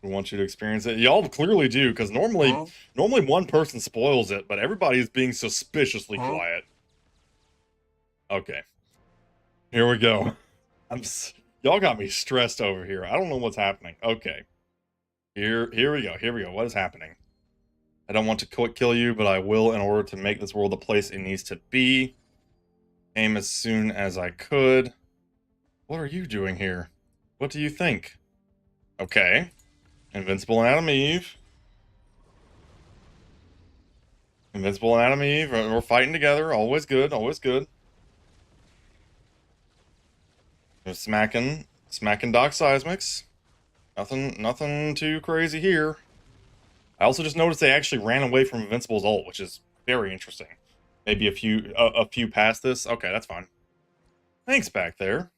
We want you to experience it. Y'all clearly do, because normally one person spoils it, but everybody's being suspiciously quiet. Okay. Here we go. Y'all got me stressed over here. I don't know what's happening. Okay. Here we go. Here we go. What is happening? I don't want to kill you, but I will in order to make this world the place it needs to be. Aim as soon as I could. What are you doing here? What do you think? Okay. Invincible and Adam Eve. Invincible and Adam Eve. We're fighting together. Always good. Always good. We're smacking Doc Seismics. Nothing too crazy here. I also just noticed they actually ran away from Invincible's ult, which is very interesting. Maybe a few past this. Okay, that's fine. Thanks back there.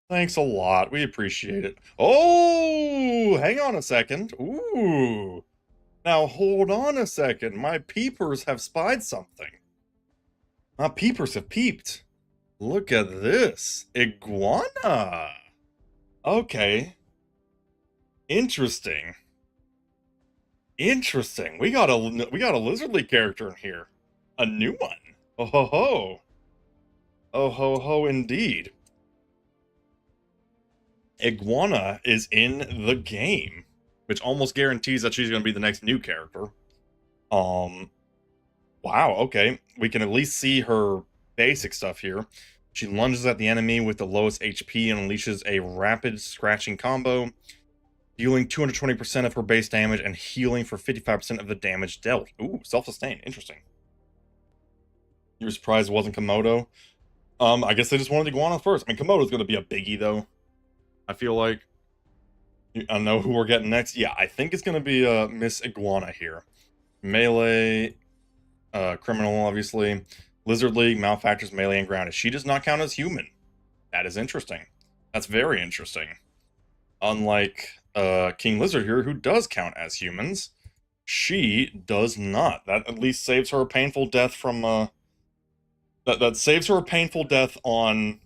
Thanks a lot. We appreciate it. Oh, hang on a second. Ooh. Now hold on a second. My peepers have spied something. My peepers have peeped. Look at this. Iguana. Okay. Interesting. Interesting. We got a lizardly character in here. A new one. Oh ho ho. Oh ho ho indeed. Iguana is in the game, which almost guarantees that she's going to be the next new character. Wow, okay. We can at least see her basic stuff here. She lunges at the enemy with the lowest HP and unleashes a rapid scratching combo, dealing 220% of her base damage and healing for 55% of the damage dealt. Ooh, self-sustain. Interesting. You were surprised it wasn't Komodo? I guess they just wanted Iguana first. I mean, Komodo's going to be a biggie, though. I feel like. I know who we're getting next. Yeah, I think it's going to be Miss Iguana here. Melee, criminal, obviously. Lizard League, malefactors, melee, and grounded. She does not count as human. That is interesting. That's very interesting. Unlike King Lizard here, who does count as humans, she does not. That at least saves her a painful death from that saves her a painful death on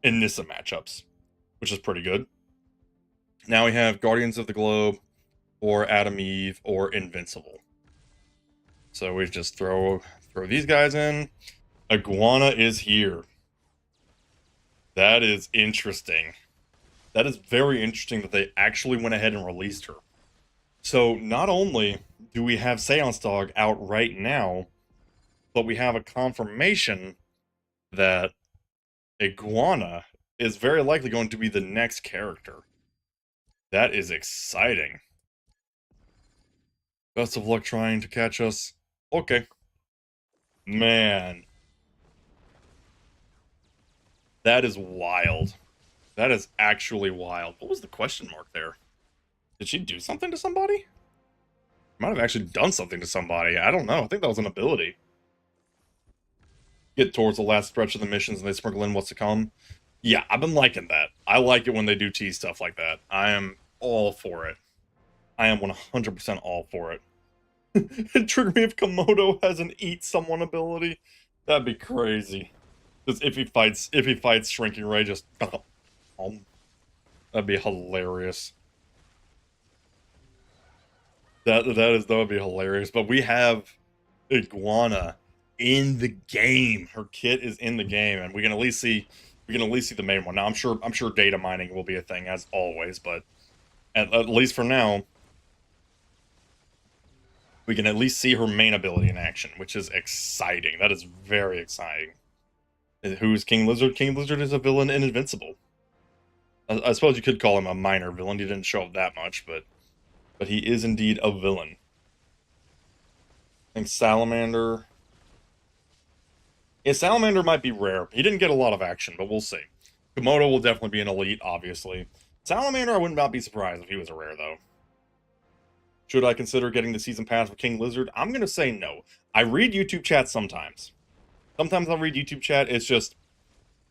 Inissa matchups, which is pretty good. Now we have Guardians of the Globe, or Adam Eve, or Invincible. So we just throw these guys in. Iguana is here. That is interesting. That is very interesting that they actually went ahead and released her. So not only do we have Seance Dog out right now, but we have a confirmation that Iguana is very likely going to be the next character. That is exciting. Best of luck trying to catch us. Okay. Man. That is wild. That is actually wild. What was the question mark there? Did she do something to somebody? Might have actually done something to somebody. I don't know. I think that was an ability. Get towards the last stretch of the missions and they sprinkle in what's to come. Yeah, I've been liking that. I like it when they do tease stuff like that. I am all for it. I am 100% all for it. It triggered me if Komodo has an eat someone ability. That'd be crazy. Just if he fights Shrinking Ray, just that'd be hilarious. That would be hilarious. But we have Iguana in the game. Her kit is in the game, and we can at least see the main one. Now I'm sure data mining will be a thing as always, but at least for now, we can at least see her main ability in action, which is exciting. That is very exciting. Who's King Lizard? King Lizard is a villain in Invincible. I suppose you could call him a minor villain. He didn't show up that much, but he is indeed a villain. I think Salamander. Yeah, Salamander might be rare. He didn't get a lot of action, but we'll see. Komodo will definitely be an elite, obviously. Salamander, I would not be surprised if he was a rare, though. Should I consider getting the season pass for King Lizard? I'm going to say no. I read YouTube chat sometimes. Sometimes I'll read YouTube chat. It's just,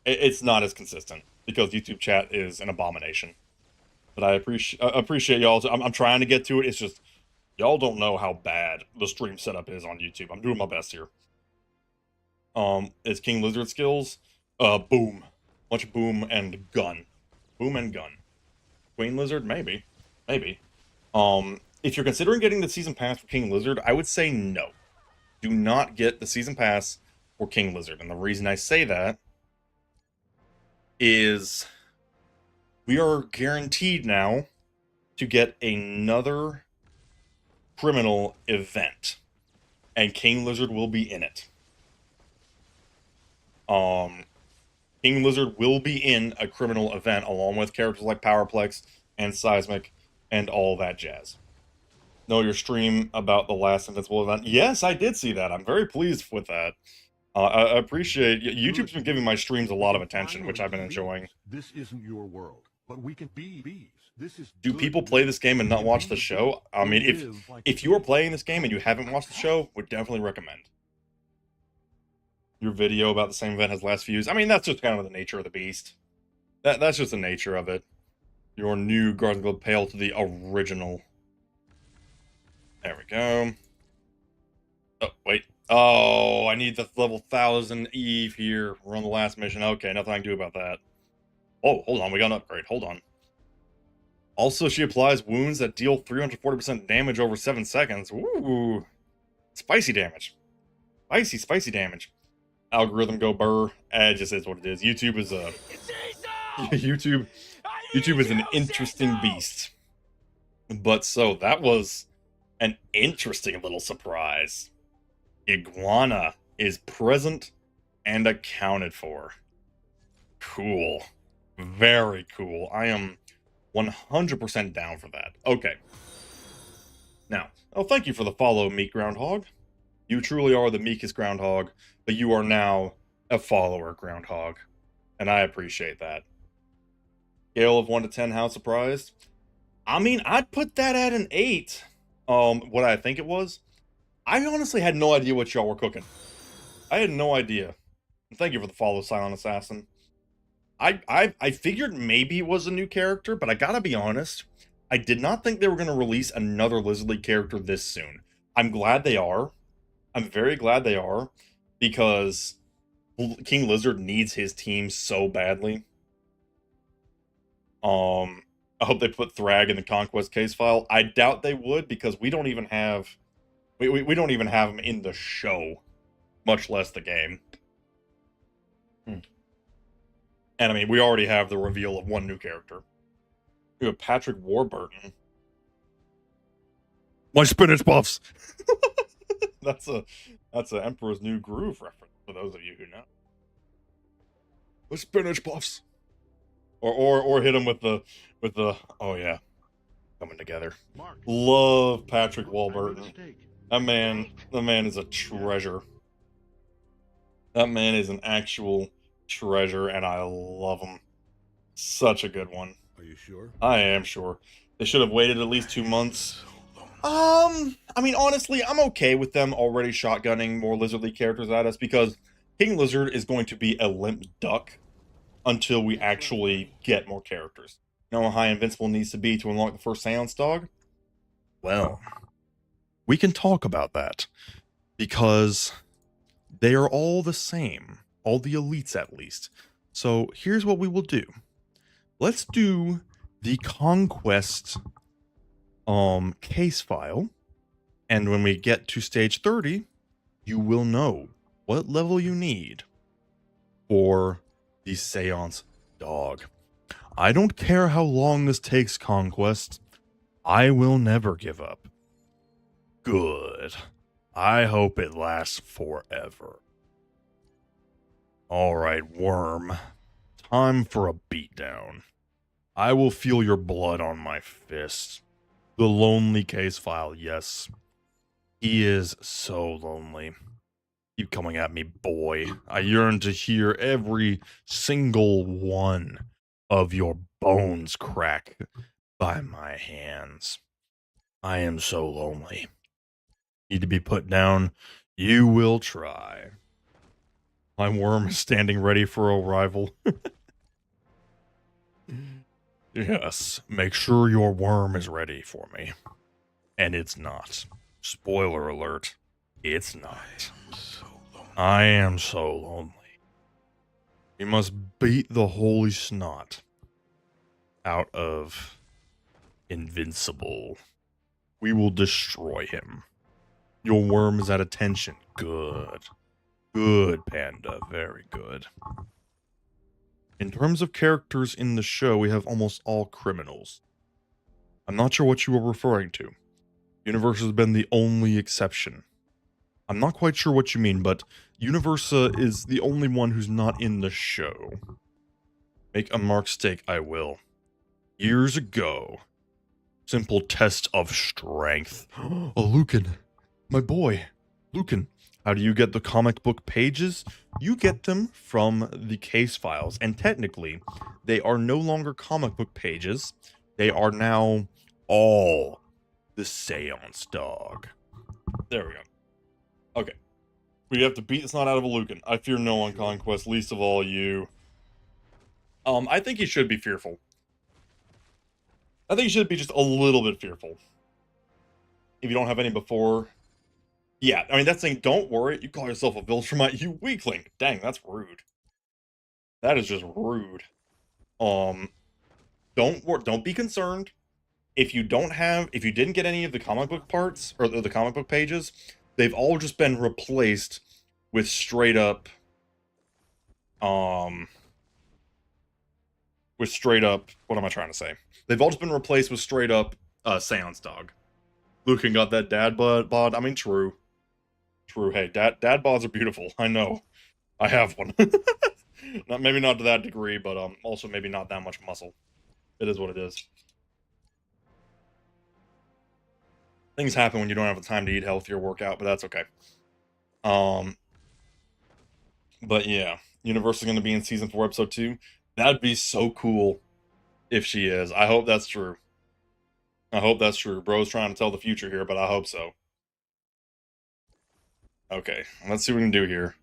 it's not as consistent because YouTube chat is an abomination. But I appreciate y'all. I'm trying to get to it. It's just, y'all don't know how bad the stream setup is on YouTube. I'm doing my best here. Is King Lizard skills? Boom. Bunch of boom and gun. Boom and gun. Queen Lizard? Maybe. Maybe. If you're considering getting the season pass for King Lizard, I would say no. Do not get the season pass for King Lizard. And the reason I say that is we are guaranteed now to get another criminal event. And King Lizard will be in it. King Lizard will be in a criminal event along with characters like Powerplex and Seismic and all that jazz. Know your stream about the last Invincible event? Yes, I did see that. I'm very pleased with that. I appreciate YouTube's been giving my streams a lot of attention, which I've been enjoying. This isn't your world, but we can be bees. This is Do people play this game and not watch the show? I mean, if you are playing this game and you haven't watched the show, would definitely recommend. Your video about the same event has less views. I mean, that's just kind of the nature of the beast. That's just the nature of it. Your new Guardian Globe Pale to the original. There we go. Oh, wait. Oh, I need the level 1000 Eve here. We're on the last mission. Okay, nothing I can do about that. Oh, hold on. We got an upgrade. Hold on. Also, she applies wounds that deal 340% damage over 7 seconds. Ooh. Spicy damage. Spicy damage. Algorithm go burr. It just is what it is. YouTube is a... YouTube is an interesting beast. But so, that was an interesting little surprise. Iguana is present and accounted for. Cool. Very cool. I am 100% down for that. Okay. Now, thank you for the follow, Meek Groundhog. You truly are the meekest groundhog, but you are now a follower groundhog. And I appreciate that. Scale of 1 to 10, how surprised? I mean, I'd put that at an 8. What I think it was. I honestly had no idea what y'all were cooking. I had no idea. Thank you for the follow, Silent Assassin. I figured maybe it was a new character, but I gotta be honest, I did not think they were going to release another Lizard League character this soon. I'm glad they are. I'm very glad they are, because King Lizard needs his team so badly. I hope they put Thrag in the Conquest case file. I doubt they would, because we don't even have... We don't even have him in the show, much less the game. And I mean, we already have the reveal of one new character. We have Patrick Warburton. My spinach buffs! That's a Emperor's New Groove reference, for those of you who know. My spinach buffs! Or hit him with the oh yeah, coming together. Love Patrick Warburton. The man is a treasure. That man is an actual treasure, and I love him. Such a good one. Are you sure? I am sure. They should have waited at least 2 months. I mean, honestly, I'm okay with them already shotgunning more Lizard League characters at us, because King Lizard is going to be a limp duck until we actually get more characters. You know how high Invincible needs to be to unlock the first Seance Dog? Well, we can talk about that, because they are all the same. All the elites, at least. So, here's what we will do. Let's do the Conquest case file, and when we get to stage 30, you will know what level you need for the Seance Dog. I don't care how long this takes, Conquest. I will never give up. Good. I hope it lasts forever. Alright, Worm. Time for a beatdown. I will feel your blood on my fist. The lonely case file, yes. He is so lonely. Keep coming at me, boy. I yearn to hear every single one of your bones crack by my hands. I am so lonely. Need to be put down? You will try. My worm is standing ready for arrival. Yes, make sure your worm is ready for me. And it's not. Spoiler alert, it's not. I am so lonely. We must beat the holy snot out of Invincible. We will destroy him. Your worm is at attention. Good. Good, Panda. Very good. In terms of characters in the show, we have almost all criminals. I'm not sure what you were referring to. Universe has been the only exception. I'm not quite sure what you mean, but Universa is the only one who's not in the show. Make a mark stake, I will. Years ago. Simple test of strength. Oh, Lucan. My boy. Lucan. How do you get the comic book pages? You get them from the case files. And technically, they are no longer comic book pages. They are now all the Seance Dog. There we go. Okay. We have to beat the snot out of a Lucan. I fear no one, Conquest, least of all you. I think he should be fearful. I think you should be just a little bit fearful. If you don't have any before. Yeah, I mean, that's saying, don't worry, you call yourself a Viltrumite, you weakling. Dang, that's rude. That is just rude. Don't be concerned. If you didn't get any of the comic book parts, or the comic book pages, they've all just been replaced with straight up, what am I trying to say? They've all just been replaced with straight up, Seance Dog. Lucan got that dad bod. I mean, true. True. Hey, dad bods are beautiful. I know. I have one. Maybe not to that degree, but also maybe not that much muscle. It is what it is. Things happen when you don't have the time to eat healthy or work out, but that's okay. But yeah, Universe is going to be in season 4, episode 2. That'd be so cool if she is. I hope that's true. I hope that's true. Bro's trying to tell the future here, but I hope so. Okay, let's see what we can do here.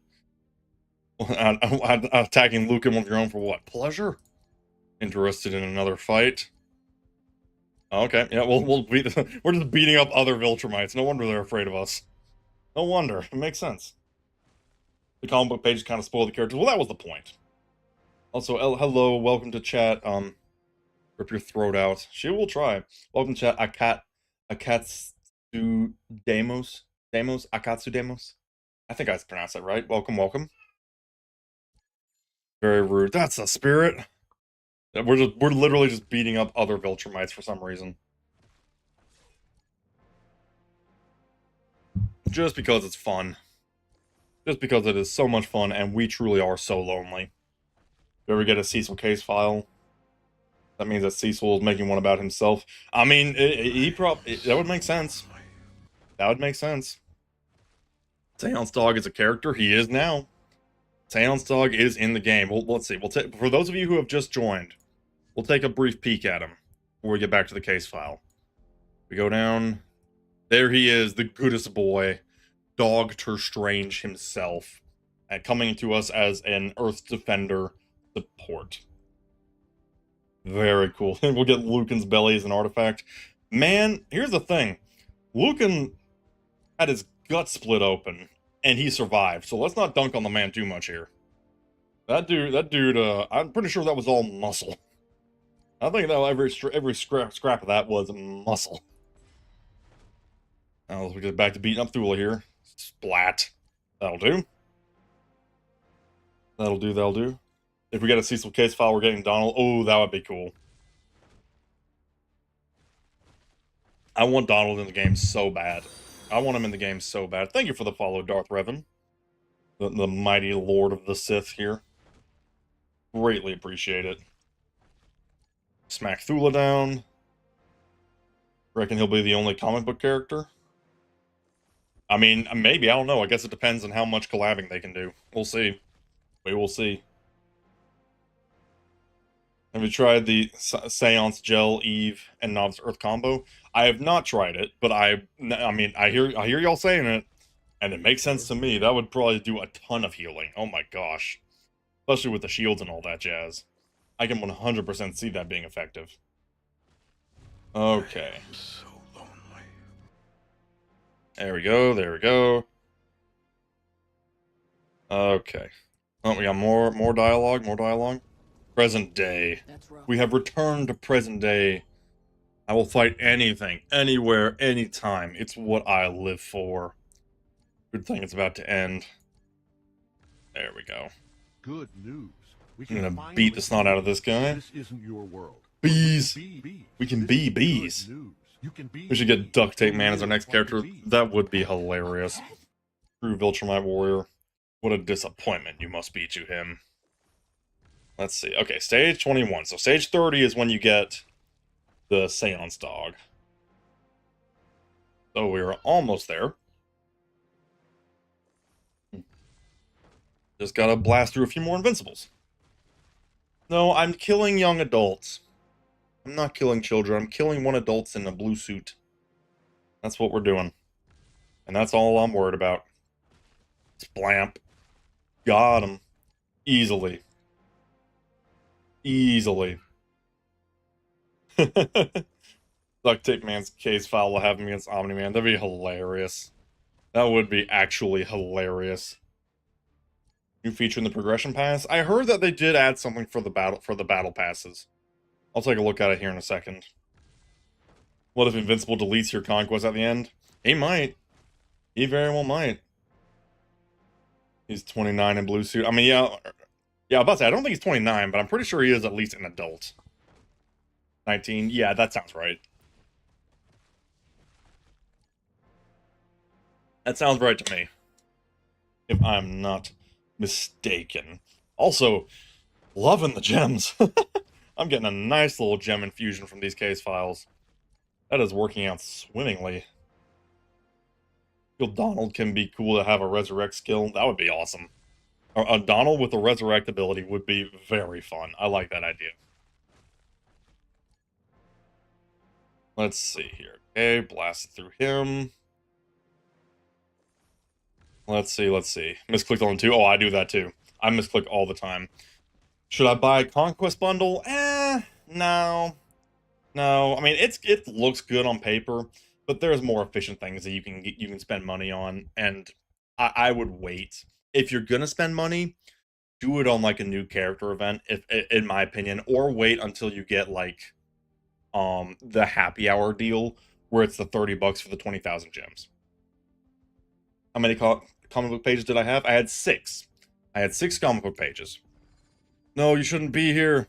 Attacking Lucan with your own for what? Pleasure? Interested in another fight? Okay, yeah, we'll beat. We're just beating up other Viltrumites. No wonder they're afraid of us. No wonder. It makes sense. The comic book pages kind of spoil the characters. Well, that was the point. Also, hello, welcome to chat. Rip your throat out. She will try. Welcome to chat. Akatsu Demos. Akatsu Demos. I think I pronounced that right. Welcome, welcome. Very rude. That's a spirit. We're literally just beating up other Viltrumites for some reason. Just because it's fun. Just because it is so much fun, and we truly are so lonely. If you ever get a Cecil case file, that means that Cecil is making one about himself. I mean, that would make sense. That would make sense. Seance Dog is a character. He is now. Seance Dog is in the game. Well, let's see. For those of you who have just joined, we'll take a brief peek at him before we get back to the case file. We go down. There he is, the goodest boy, Dog-tor Strange himself, and coming to us as an Earth Defender support. Very cool. We'll get Lucan's belly as an artifact. Man, here's the thing. Lucan had his gut split open, and he survived. So let's not dunk on the man too much here. That dude, I'm pretty sure that was all muscle. I think that every scrap of that was muscle. Now let's get back to beating up Thula here. Splat. That'll do. That'll do, that'll do. If we get a Cecil case file, we're getting Donald. Oh, that would be cool. I want Donald in the game so bad. I want him in the game so bad. Thank you for the follow, Darth Revan. The mighty Lord of the Sith here. Greatly appreciate it. Smack Thula down. Reckon he'll be the only comic book character? I mean, maybe. I don't know. I guess it depends on how much collabing they can do. We'll see. We will see. Have you tried the Seance Gel, Eve, and Novice Earth combo? I have not tried it, but I mean, I hear y'all saying it, and it makes sense to me. That would probably do a ton of healing. Oh my gosh. Especially with the shields and all that jazz. I can 100% see that being effective. Okay. So lonely. There we go, there we go. Okay. Oh, we got more dialogue, more dialogue. Present day. We have returned to present day. I will fight anything, anywhere, anytime. It's what I live for. Good thing it's about to end. There we go. Good news. We I'm can gonna beat the snot out of this guy. This isn't your world. Bees! Bees. We can This be is bees. good news. You can be We should get Duct Tape Man as our next like character. bees. That would be hilarious. True Viltrumite Warrior. What a disappointment you must be to him. Let's see. Okay, stage 21. So stage 30 is when you get the Seance Dog. So we're almost there. Just gotta blast through a few more Invincibles. No, I'm killing young adults. I'm not killing children. I'm killing one adults in a blue suit. That's what we're doing. And that's all I'm worried about. Splamp. Got him. Easily. Easily. Duct Tape Man's case file will have him against Omni-Man. That'd be hilarious. That would be actually hilarious. New feature in the progression pass. I heard that they did add something for the battle passes. I'll take a look at it here in a second. What if Invincible deletes your conquest at the end? He might. He very well might. He's 29 in blue suit. I mean, yeah, I'm about to say, I don't think he's 29, but I'm pretty sure he is at least an adult. 19? Yeah, that sounds right. That sounds right to me. If I'm not mistaken. Also, loving the gems. I'm getting a nice little gem infusion from these case files. That is working out swimmingly. Feel Donald can be cool to have a resurrect skill. That would be awesome. A Donald with a resurrect ability would be very fun. I like that idea. Let's see here. Okay, blast it through him. Let's see. Misclicked on 2. Oh, I do that too. I misclick all the time. Should I buy a Conquest Bundle? No. No. I mean, it looks good on paper, but there's more efficient things that you can spend money on, and I would wait. If you're gonna spend money, do it on like a new character event, if in my opinion, or wait until you get like the happy hour deal where it's the $30 for the 20,000 gems. How many comic book pages did I have? I had 6. I had 6 comic book pages. No, you shouldn't be here.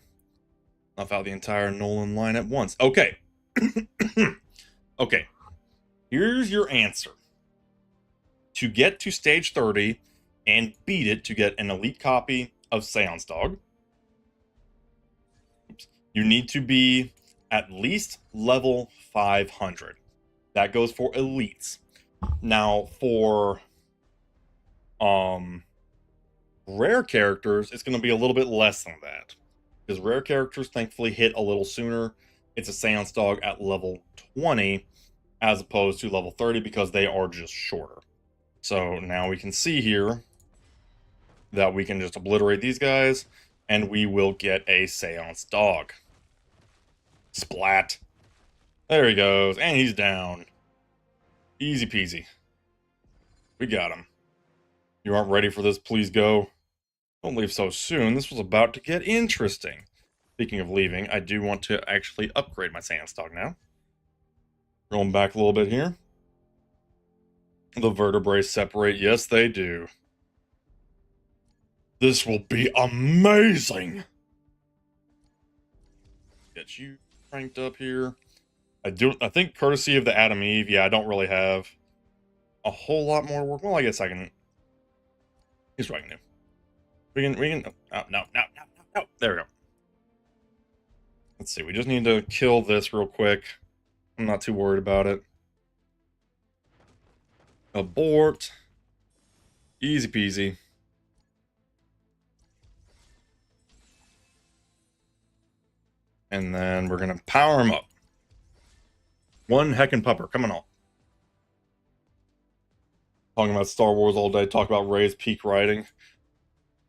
Off out the entire Nolan line at once. Okay. Okay. Here's your answer. To get to stage 30 and beat it to get an elite copy of Seance Dog, you need to be at least level 500. That goes for elites. Now, for rare characters, it's going to be a little bit less than that. Because rare characters, thankfully, hit a little sooner. It's a Seance Dog at level 20, as opposed to level 30, because they are just shorter. So now we can see here that we can just obliterate these guys, and we will get a Seance Dog. Splat. There he goes, and he's down. Easy peasy. We got him. You aren't ready for this, please go. Don't leave so soon. This was about to get interesting. Speaking of leaving, I do want to actually upgrade my Seance Dog now. Rolling back a little bit here. The vertebrae separate. Yes, they do. This will be amazing. Get you cranked up here. I think courtesy of the Adam Eve, yeah, I don't really have a whole lot more work. Well, I guess I can. Here's what I can do. We can. Oh, no. There we go. Let's see. We just need to kill this real quick. I'm not too worried about it. Abort. Easy peasy. And then we're gonna power him up. One heckin' pupper coming on. Talking about Star Wars all day, talk about Rey's peak writing.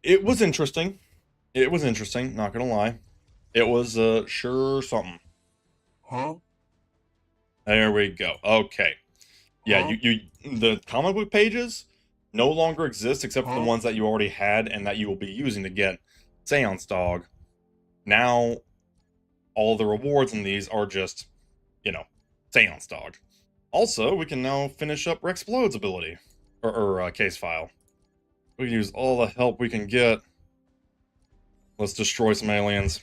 It was interesting. It was interesting, not gonna lie. It was sure something. Huh? There we go. Okay. Yeah, Huh? the comic book pages no longer exist except for the ones that you already had and that you will be using to get Seance Dog. Now all the rewards in these are just Seance Dog. Also, we can now finish up Rexplode's ability. Or case file. We can use all the help we can get. Let's destroy some aliens.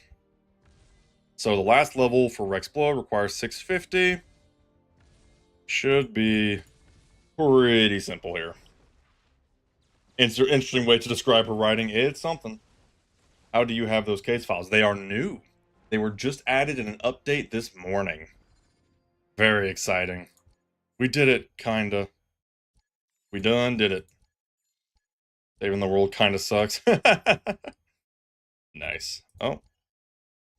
So the last level for Rexplode requires 650. Should be pretty simple here. Interesting way to describe her writing. It's something. How do you have those case files? They are new. They were just added in an update this morning. Very exciting. We did it, kinda. We done did it. Saving the world kinda sucks. Nice. Oh.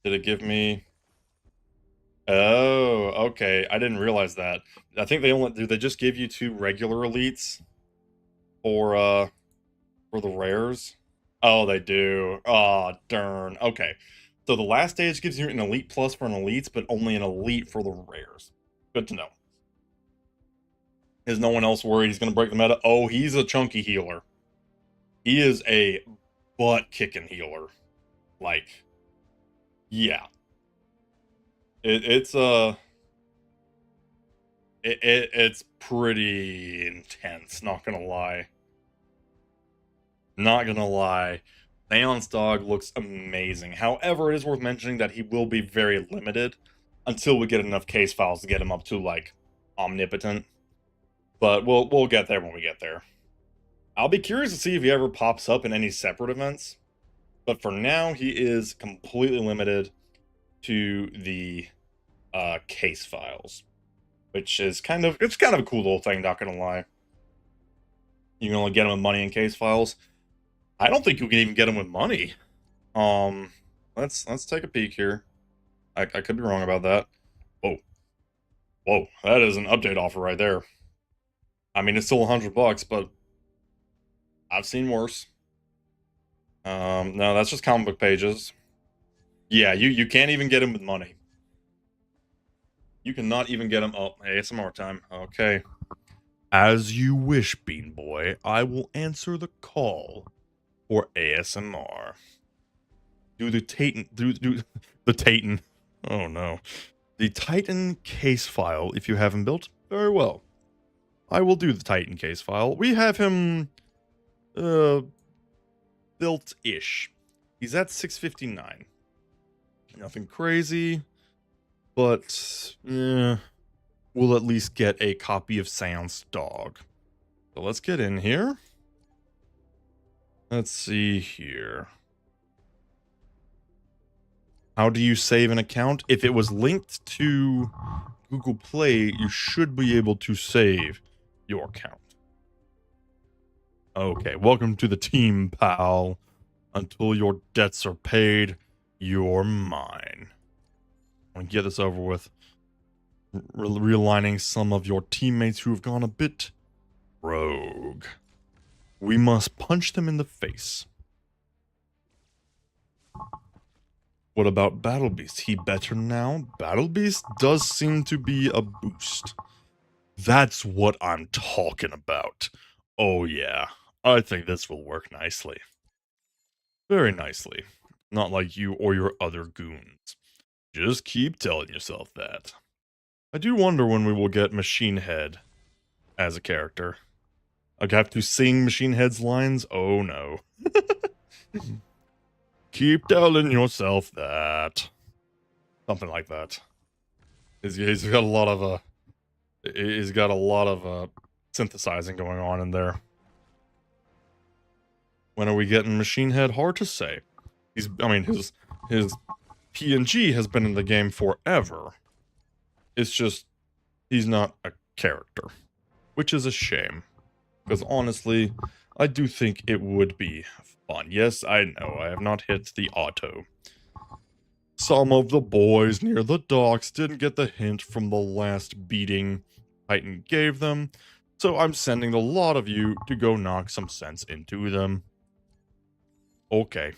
Did it give me... Oh, okay. I didn't realize that. I think they just give you 2 regular elites for the rares? Oh, they do. Oh, darn. Okay. So the last stage gives you an elite plus for an elites, but only an elite for the rares. Good to know. Is no one else worried he's going to break the meta? Oh, he's a chunky healer. He is a butt-kicking healer. Like, yeah. It's pretty intense, not gonna lie. Not gonna lie. Seance Dog looks amazing. However, it is worth mentioning that he will be very limited until we get enough case files to get him up to, like, omnipotent. But we'll get there when we get there. I'll be curious to see if he ever pops up in any separate events. But for now, he is completely limited to the case files. Which is kind of a cool little thing, not gonna lie. You can only get them with money in case files. I don't think you can even get them with money. Let's take a peek here. I could be wrong about that. Whoa, that is an update offer right there. I mean, it's still $100, but I've seen worse. No, that's just comic book pages. Yeah, you can't even get them with money. You cannot even get them. Oh, ASMR time. Okay. As you wish, Bean Boy. I will answer the call for ASMR. Do the Titan. Do the Titan. Oh no. The Titan case file, if you have him built, very well. I will do the Titan case file. We have him built-ish. He's at 659. Nothing crazy, but we'll at least get a copy of Seance Dog. So let's get in here. Let's see here. How do you save an account? If it was linked to Google Play, you should be able to save your account. Okay, welcome to the team, pal. Until your debts are paid, you're mine. I want to get this over with. Realigning some of your teammates who have gone a bit rogue. We must punch them in the face. What about Battle Beast? He better now? Battle Beast does seem to be a boost. That's what I'm talking about. Oh yeah, I think this will work nicely. Very nicely. Not like you or your other goons. Just keep telling yourself that. I do wonder when we will get Machine Head as a character. I'd have to sing Machine Head's lines? Oh no. Keep telling yourself that. Something like that. He's got a lot of synthesizing going on in there. When are we getting Machine Head? Hard to say. His PNG has been in the game forever. It's just he's not a character, which is a shame. Because honestly, I do think it would be fun. Yes, I know, I have not hit the auto. Some of the boys near the docks didn't get the hint from the last beating Titan gave them, so I'm sending a lot of you to go knock some sense into them. Okay. It's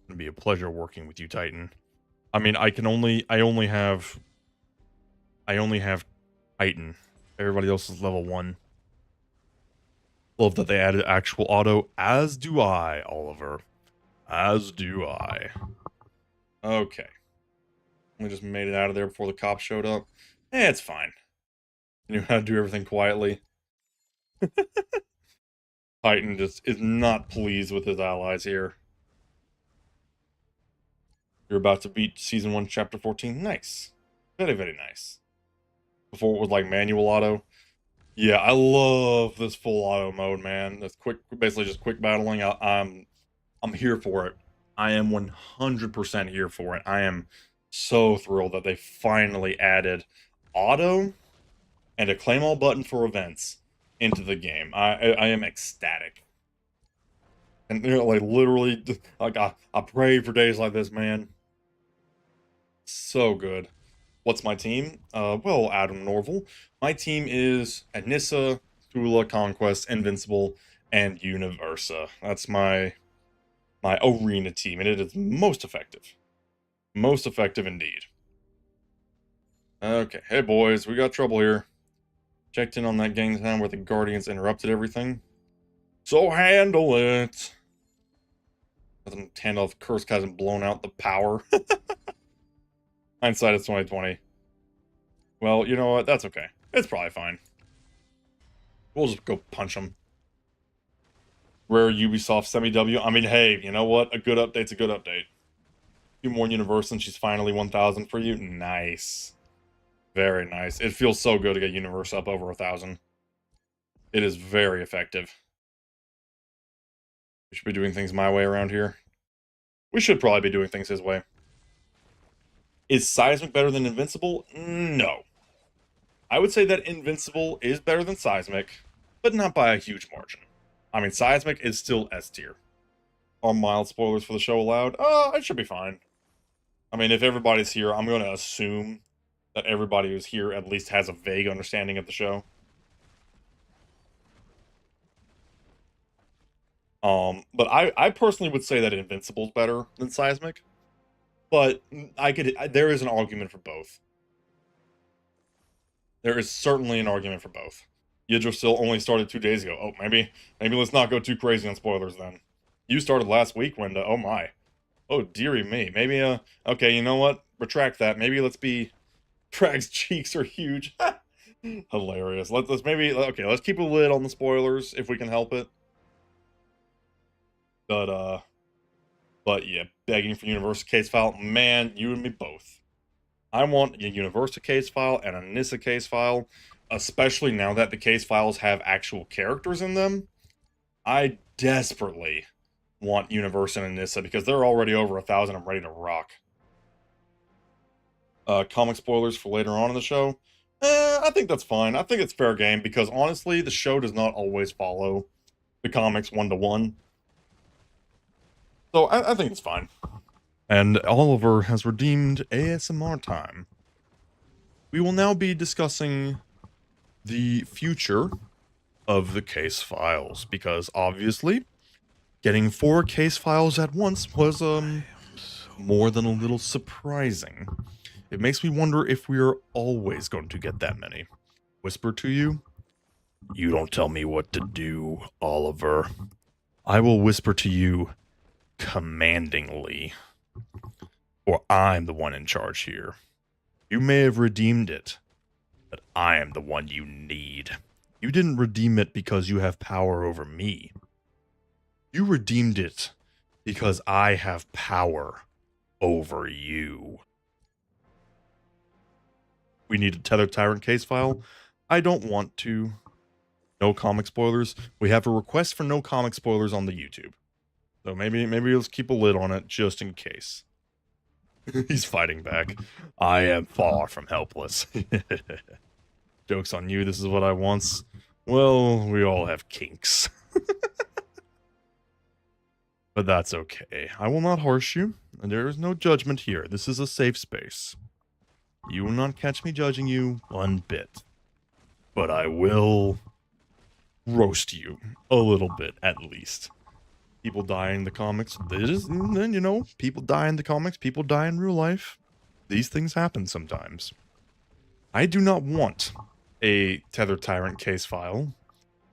gonna be a pleasure working with you, Titan. I mean, I only have Titan. Everybody else is level 1. Love that they added actual auto, as do I, Oliver. As do I. Okay. We just made it out of there before the cops showed up. It's fine. You knew how to do everything quietly. Titan just is not pleased with his allies here. You're about to beat Season 1, Chapter 14. Nice. Very, very nice. Before it was like manual auto. Yeah, I love this full auto mode, man. That's quick, basically just quick battling. I'm here for it. I am 100% here for it. I am so thrilled that they finally added auto and a claim all button for events into the game. I am ecstatic. And you know, like literally, like I pray for days like this, man. So good. What's my team? Well, Adam Norval. My team is Anissa, Thula, Conquest, Invincible, and Universa. That's my arena team, and it is most effective. Most effective indeed. Okay, hey boys, we got trouble here. Checked in on that gang town where the Guardians interrupted everything. So handle it. Doesn't handle if Kursk hasn't blown out the power. Hindsight is 2020. Well, you know what? That's okay. It's probably fine. We'll just go punch them. Rare Ubisoft semi-W. I mean, hey, you know what? A good update's a good update. A few more Universe and she's finally 1,000 for you. Nice. Very nice. It feels so good to get Universe up over 1,000. It is very effective. We should be doing things my way around here. We should probably be doing things his way. Is Seismic better than Invincible? No. I would say that Invincible is better than Seismic, but not by a huge margin. I mean, Seismic is still S tier. Are mild spoilers for the show allowed? It should be fine. I mean, if everybody's here, I'm going to assume that everybody who's here at least has a vague understanding of the show. But I personally would say that Invincible's better than Seismic. But there is an argument for both. There is certainly an argument for both. Yggdrasil only started 2 days ago. Oh, maybe let's not go too crazy on spoilers then. You started last week, Wenda. Oh my. Oh, dearie me. Maybe, okay, you know what? Retract that. Maybe let's be... Frag's cheeks are huge. Hilarious. Let's maybe... Okay, let's keep a lid on the spoilers, if we can help it. But yeah, begging for Universal case file. Man, you and me both. I want a Universal case file and a Nissa case file, especially now that the case files have actual characters in them. I desperately want Universe and Nissa because they're already over 1,000. I'm ready to rock. Comic spoilers for later on in the show. I think that's fine. I think it's fair game because honestly, the show does not always follow the comics one-to-one. So I think it's fine. And Oliver has redeemed ASMR time. We will now be discussing the future of the case files, because obviously getting 4 case files at once was more than a little surprising. It makes me wonder if we are always going to get that many. Whisper to you? You don't tell me what to do, Oliver. I will whisper to you commandingly. Or I'm the one in charge here. You may have redeemed it, but I am the one you need. You didn't redeem it because you have power over me. You redeemed it because I have power over you. We need a Tethered Tyrant case file. I don't want to. No comic spoilers. We have a request for no comic spoilers on the YouTube. So maybe let's keep a lid on it just in case. He's fighting back. I am far from helpless. Joke's on you, this is what I once... Well, we all have kinks. But that's okay. I will not harsh you, and there is no judgment here. This is a safe space. You will not catch me judging you one bit. But I will roast you a little bit, at least. People die in the comics. Then, you know, people die in the comics. People die in real life. These things happen sometimes. I do not want a Tether Tyrant case file,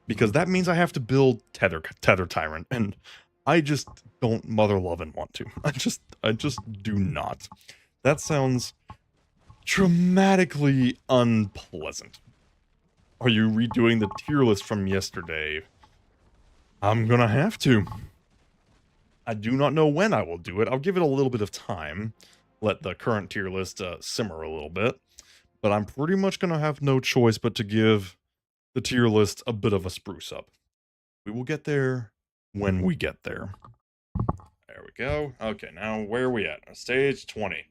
because that means I have to build Tether Tyrant, and I just don't mother love and want to. I just do not. That sounds dramatically unpleasant. Are you redoing the tier list from yesterday? I'm gonna have to. I do not know when I will do it. I'll give it a little bit of time. Let the current tier list simmer a little bit. But I'm pretty much gonna have no choice but to give the tier list a bit of a spruce up. We will get there when we get there. There we go. Okay, now where are we at? Stage 20.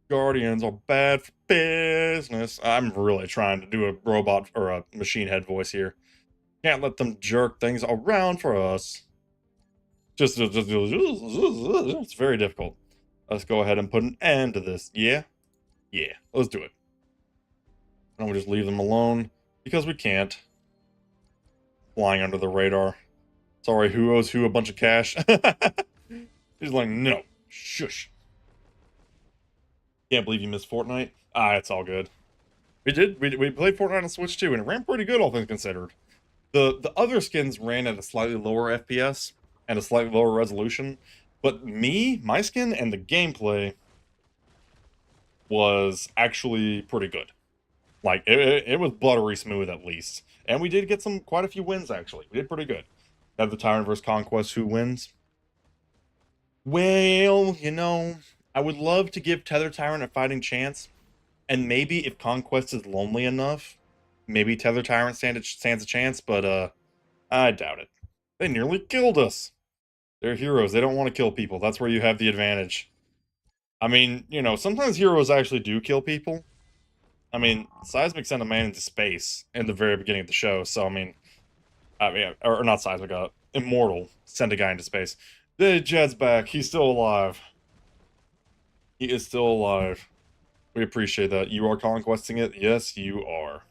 Guardians are bad for business. I'm really trying to do a robot or a machine head voice here. Can't let them jerk things around for us. It's very difficult. Let's go ahead and put an end to this. Yeah? Yeah, let's do it. And we'll just leave them alone because we can't. Flying under the radar. Sorry, who owes who a bunch of cash? He's like, no, shush. Can't believe you missed Fortnite. Ah, it's all good. We did. We played Fortnite on Switch too, and it ran pretty good, all things considered. The other skins ran at a slightly lower FPS and a slightly lower resolution, but my skin and the gameplay was actually pretty good. Like it was buttery smooth at least, and we did get quite a few wins actually. We did pretty good. Have the Tyrant versus Conquest, who wins? Well, you know, I would love to give Tether Tyrant a fighting chance, and maybe if Conquest is lonely enough, maybe Tether Tyrant stands a chance, but I doubt it. They nearly killed us. They're heroes. They don't want to kill people. That's where you have the advantage. I mean, you know, sometimes heroes actually do kill people. I mean, Seismic sent a man into space in the very beginning of the show, so I mean, or not Seismic, Immortal sent a guy into space. The Jed's back. He's still alive. He is still alive. We appreciate that. You are conquesting it? Yes, you are.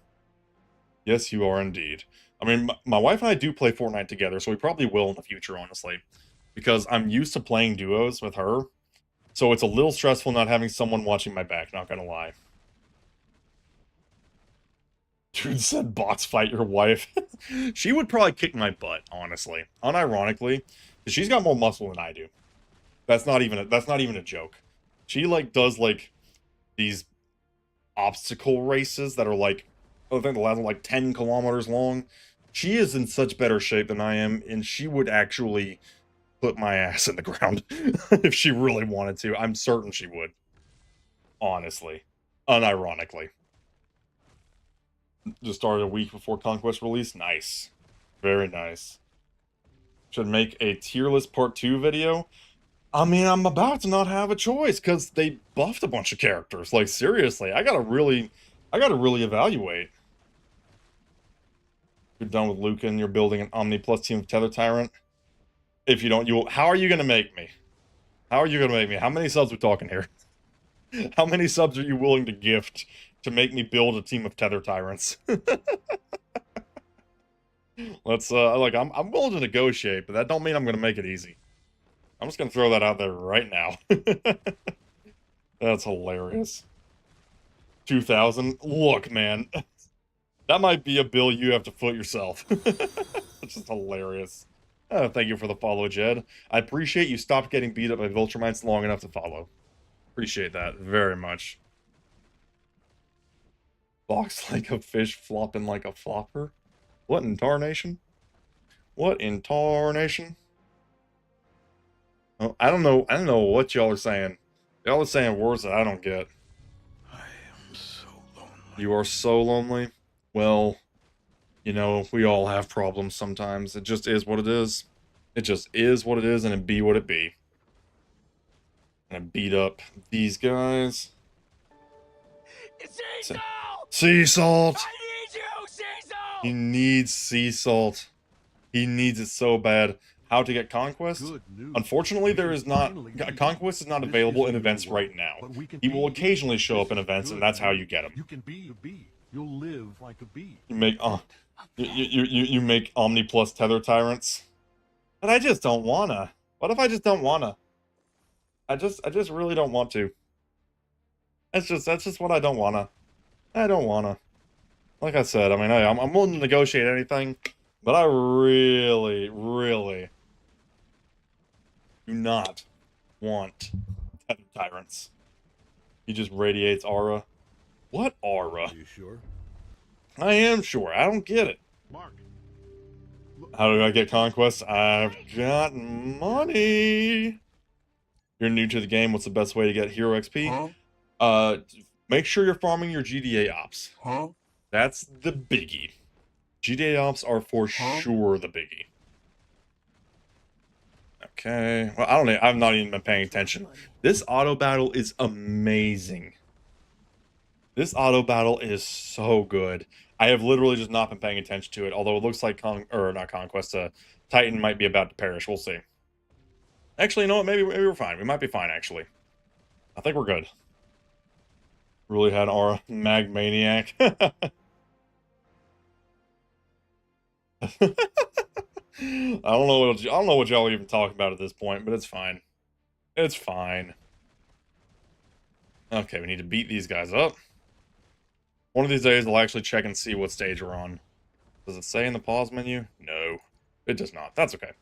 Yes, you are indeed. I mean, my wife and I do play Fortnite together, so we probably will in the future, honestly. Because I'm used to playing duos with her, so it's a little stressful not having someone watching my back, not gonna lie. Dude said box fight your wife. She would probably kick my butt, honestly. Unironically, because she's got more muscle than I do. That's not even a joke. She like does like these obstacle races that are like, I think the last one like 10 kilometers long. She is in such better shape than I am, and she would actually put my ass in the ground if she really wanted to. I'm certain she would. Honestly. Unironically. Just started a week before Conquest release. Nice. Very nice. Should make a tier list part 2 video. I mean, I'm about to not have a choice because they buffed a bunch of characters. Like, seriously, I gotta really evaluate. You're done with Lucan, you're building an Omni Plus team of Tether Tyrant. If you don't, how are you gonna make me? How are you gonna make me? How many subs we talking here? How many subs are you willing to gift to make me build a team of Tether Tyrants? Let's, like, I'm willing to negotiate, but that don't mean I'm gonna make it easy. I'm just gonna throw that out there right now. That's hilarious. 2,000? Look, man. That might be a bill you have to foot yourself. It's just hilarious. Thank you for the follow, Jed. I appreciate you stopped getting beat up by Viltrumites long enough to follow. Appreciate that very much. Box like a fish, flopping like a flopper? What in tarnation? What in tarnation? Oh, I don't know what y'all are saying. Y'all are saying words that I don't get. I am so lonely. You are so lonely? Well, you know, we all have problems sometimes. It just is what it is. It just is what it is, and it be what it be. And I beat up these guys. Sea salt! I need you, sea salt! He needs sea salt. He needs it so bad. How to get Conquest? Good news. Unfortunately, there is not... Conquest is not This available is in a events new world, right now. but we can He will be occasionally show up in This is events, and good that's how news. you get him. You can be a bee. You'll live like a bee. You make... You make Omni Plus Tether Tyrants. But I just don't wanna. What if I just don't wanna? I just really don't want to. That's just what I don't wanna. I don't wanna. Like I said, I mean, I'm willing to negotiate anything, but I really, really do not want Tether Tyrants. He just radiates aura. What aura? Are you sure? I am sure. I don't get it. Mark. How do I get conquest? I've got money. You're new to the game. What's the best way to get hero XP? Make sure you're farming your GDA ops. That's the biggie. GDA ops are for sure the biggie. Okay. Well, I've not even been paying attention. This auto battle is amazing. This auto battle is so good. I have literally just not been paying attention to it, although it looks like not Conquest, Titan might be about to perish. We'll see. Actually, you know what? Maybe we're fine. We might be fine, actually. I think we're good. Really had aura. Mag Maniac. I don't know what y'all are even talking about at this point, but it's fine. It's fine. Okay, we need to beat these guys up. One of these days, I'll actually check and see what stage we're on. Does it say in the pause menu? No, it does not. That's okay.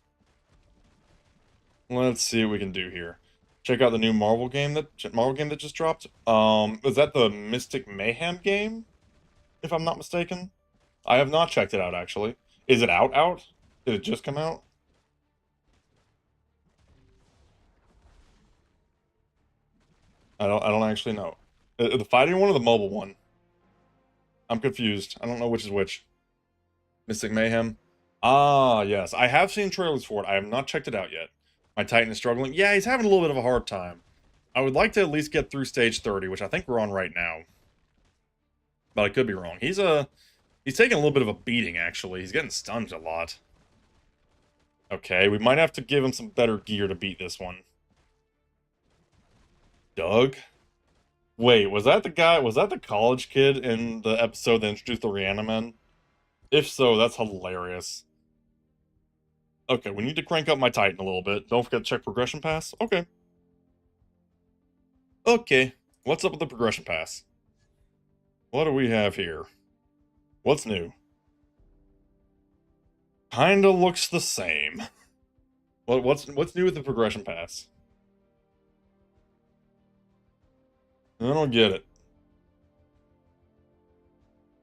Let's see what we can do here. Check out the new Marvel game that just dropped. Is that the Mystic Mayhem game? If I'm not mistaken, I have not checked it out actually. Is it out? Did it just come out? I don't actually know. The fighting one or the mobile one? I'm confused. I don't know which is which. Mystic Mayhem. Ah, yes. I have seen trailers for it. I have not checked it out yet. My Titan is struggling. Yeah, he's having a little bit of a hard time. I would like to at least get through stage 30, which I think we're on right now. But I could be wrong. He's taking a little bit of a beating, actually. He's getting stunned a lot. Okay, we might have to give him some better gear to beat this one. Doug? Wait, was that the college kid in the episode that introduced the Reanimen? If so, that's hilarious. Okay, we need to crank up my Titan a little bit. Don't forget to check progression pass. Okay. Okay, what's up with the progression pass? What do we have here? What's new? Kinda looks the same. What's new with the progression pass? I don't get it.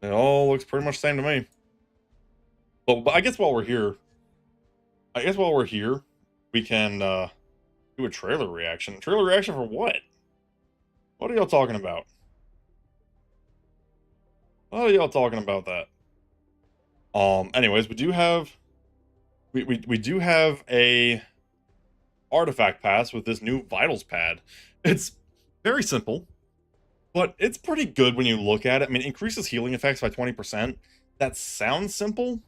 It all looks pretty much the same to me. But I guess while we're here, we can do a trailer reaction. Trailer reaction for what? What are y'all talking about? What are y'all talking about that? Anyways, we do have a artifact pass with this new vitals pad. It's very simple, but it's pretty good when you look at it. I mean, increases healing effects by 20%. That sounds simple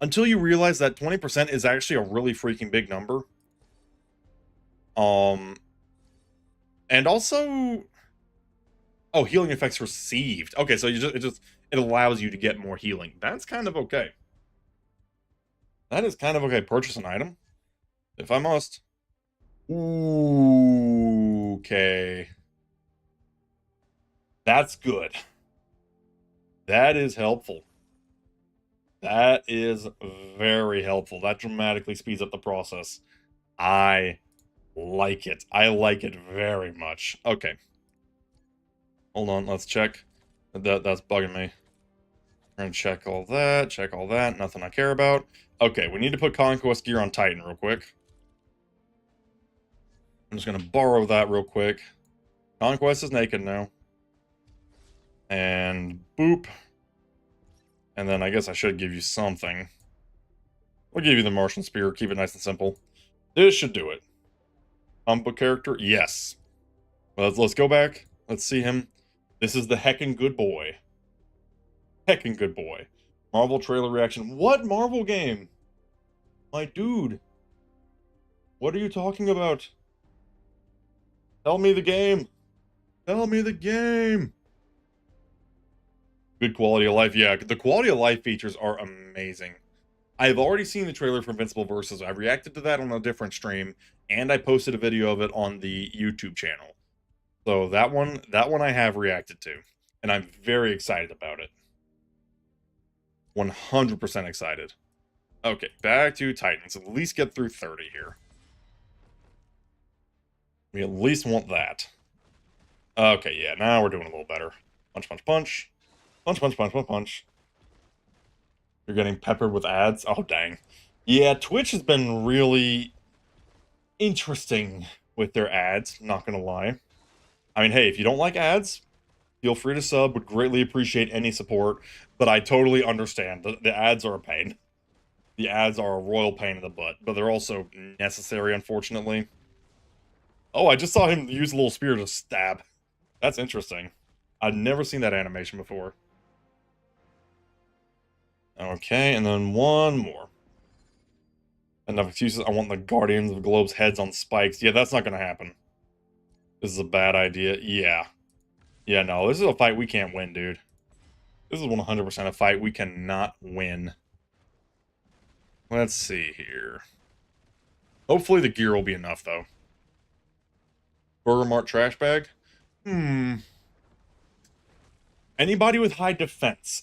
until you realize that 20% is actually a really freaking big number. And also, oh, healing effects received. Okay, so it allows you to get more healing. That's kind of okay. That is kind of okay. Purchase an item, if I must. Ooh, okay. That's good. That is helpful. That is very helpful. That dramatically speeds up the process. I like it. I like it very much. Okay. Hold on, let's check. That's bugging me. We're gonna check all that. Nothing I care about. Okay, we need to put Conquest gear on Titan real quick. I'm just gonna borrow that real quick. Conquest is naked now. And boop. And then I guess I should give you something. We'll give you the Martian Spear. Keep it nice and simple. This should do it. Pump a character? Yes. Well, let's go back. Let's see him. This is the heckin' good boy. Heckin' good boy. Marvel trailer reaction. What Marvel game? My dude. What are you talking about? Tell me the game. Tell me the game. Good quality of life. Yeah, the quality of life features are amazing. I've already seen the trailer for Invincible Versus. I reacted to that on a different stream, and I posted a video of it on the YouTube channel. So that one I have reacted to, and I'm very excited about it. 100% excited. Okay, back to Titans. At least get through 30 here. We at least want that. Okay, yeah, now we're doing a little better. Punch, punch, punch. Punch, punch, punch, punch, punch. You're getting peppered with ads? Oh, dang. Yeah, Twitch has been really interesting with their ads, not gonna lie. I mean, hey, if you don't like ads, feel free to sub. Would greatly appreciate any support, but I totally understand. The ads are a pain. The ads are a royal pain in the butt, but they're also necessary, unfortunately. Oh, I just saw him use a little spear to stab. That's interesting. I've never seen that animation before. Okay, and then one more. Enough excuses. I want the Guardians of the Globe's heads on spikes. Yeah, that's not gonna happen. This is a bad idea. Yeah. Yeah, no, this is a fight we can't win, dude. This is 100% a fight we cannot win. Let's see here. Hopefully the gear will be enough, though. Burger Mart trash bag? Anybody with high defense.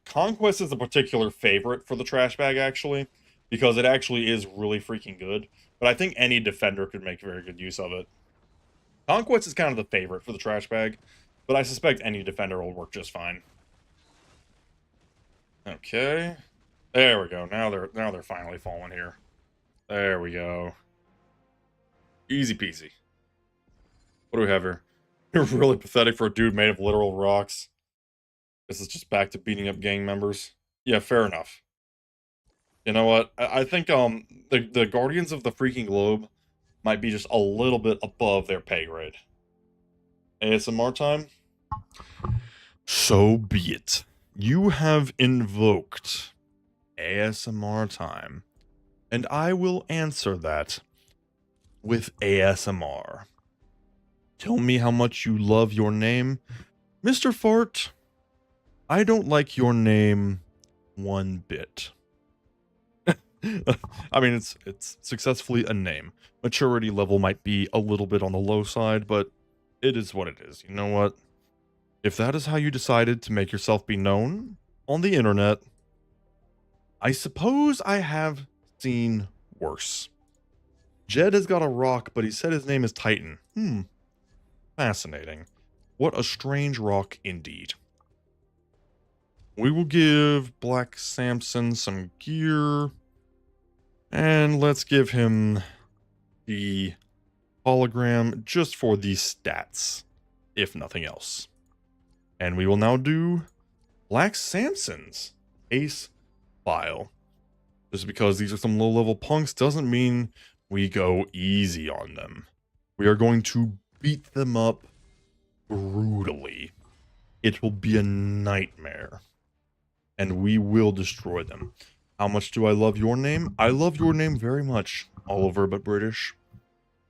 Conquest is a particular favorite for the trash bag, actually, because it actually is really freaking good. But I think any defender could make very good use of it. Conquest is kind of the favorite for the trash bag, but I suspect any defender will work just fine. Okay. There we go. Now they're finally falling here. There we go. Easy peasy. What do we have here? You're really pathetic for a dude made of literal rocks. This is just back to beating up gang members. Yeah, fair enough. You know what? I think the Guardians of the freaking Globe might be just a little bit above their pay grade. ASMR time? So be it. You have invoked ASMR time, and I will answer that with ASMR. Tell me how much you love your name. Mr. Fart, I don't like your name one bit. I mean, it's successfully a name. Maturity level might be a little bit on the low side, but it is what it is. You know what? If that is how you decided to make yourself be known on the internet, I suppose I have seen worse. Jed has got a rock, but he said his name is Titan. Fascinating. What a strange rock indeed. We will give Black Samson some gear. And let's give him the hologram just for the stats, if nothing else. And we will now do Black Samson's ace file. Just because these are some low-level punks doesn't mean we go easy on them. We are going to beat them up brutally. It will be a nightmare. And we will destroy them. How much do I love your name? I love your name very much, Oliver but British.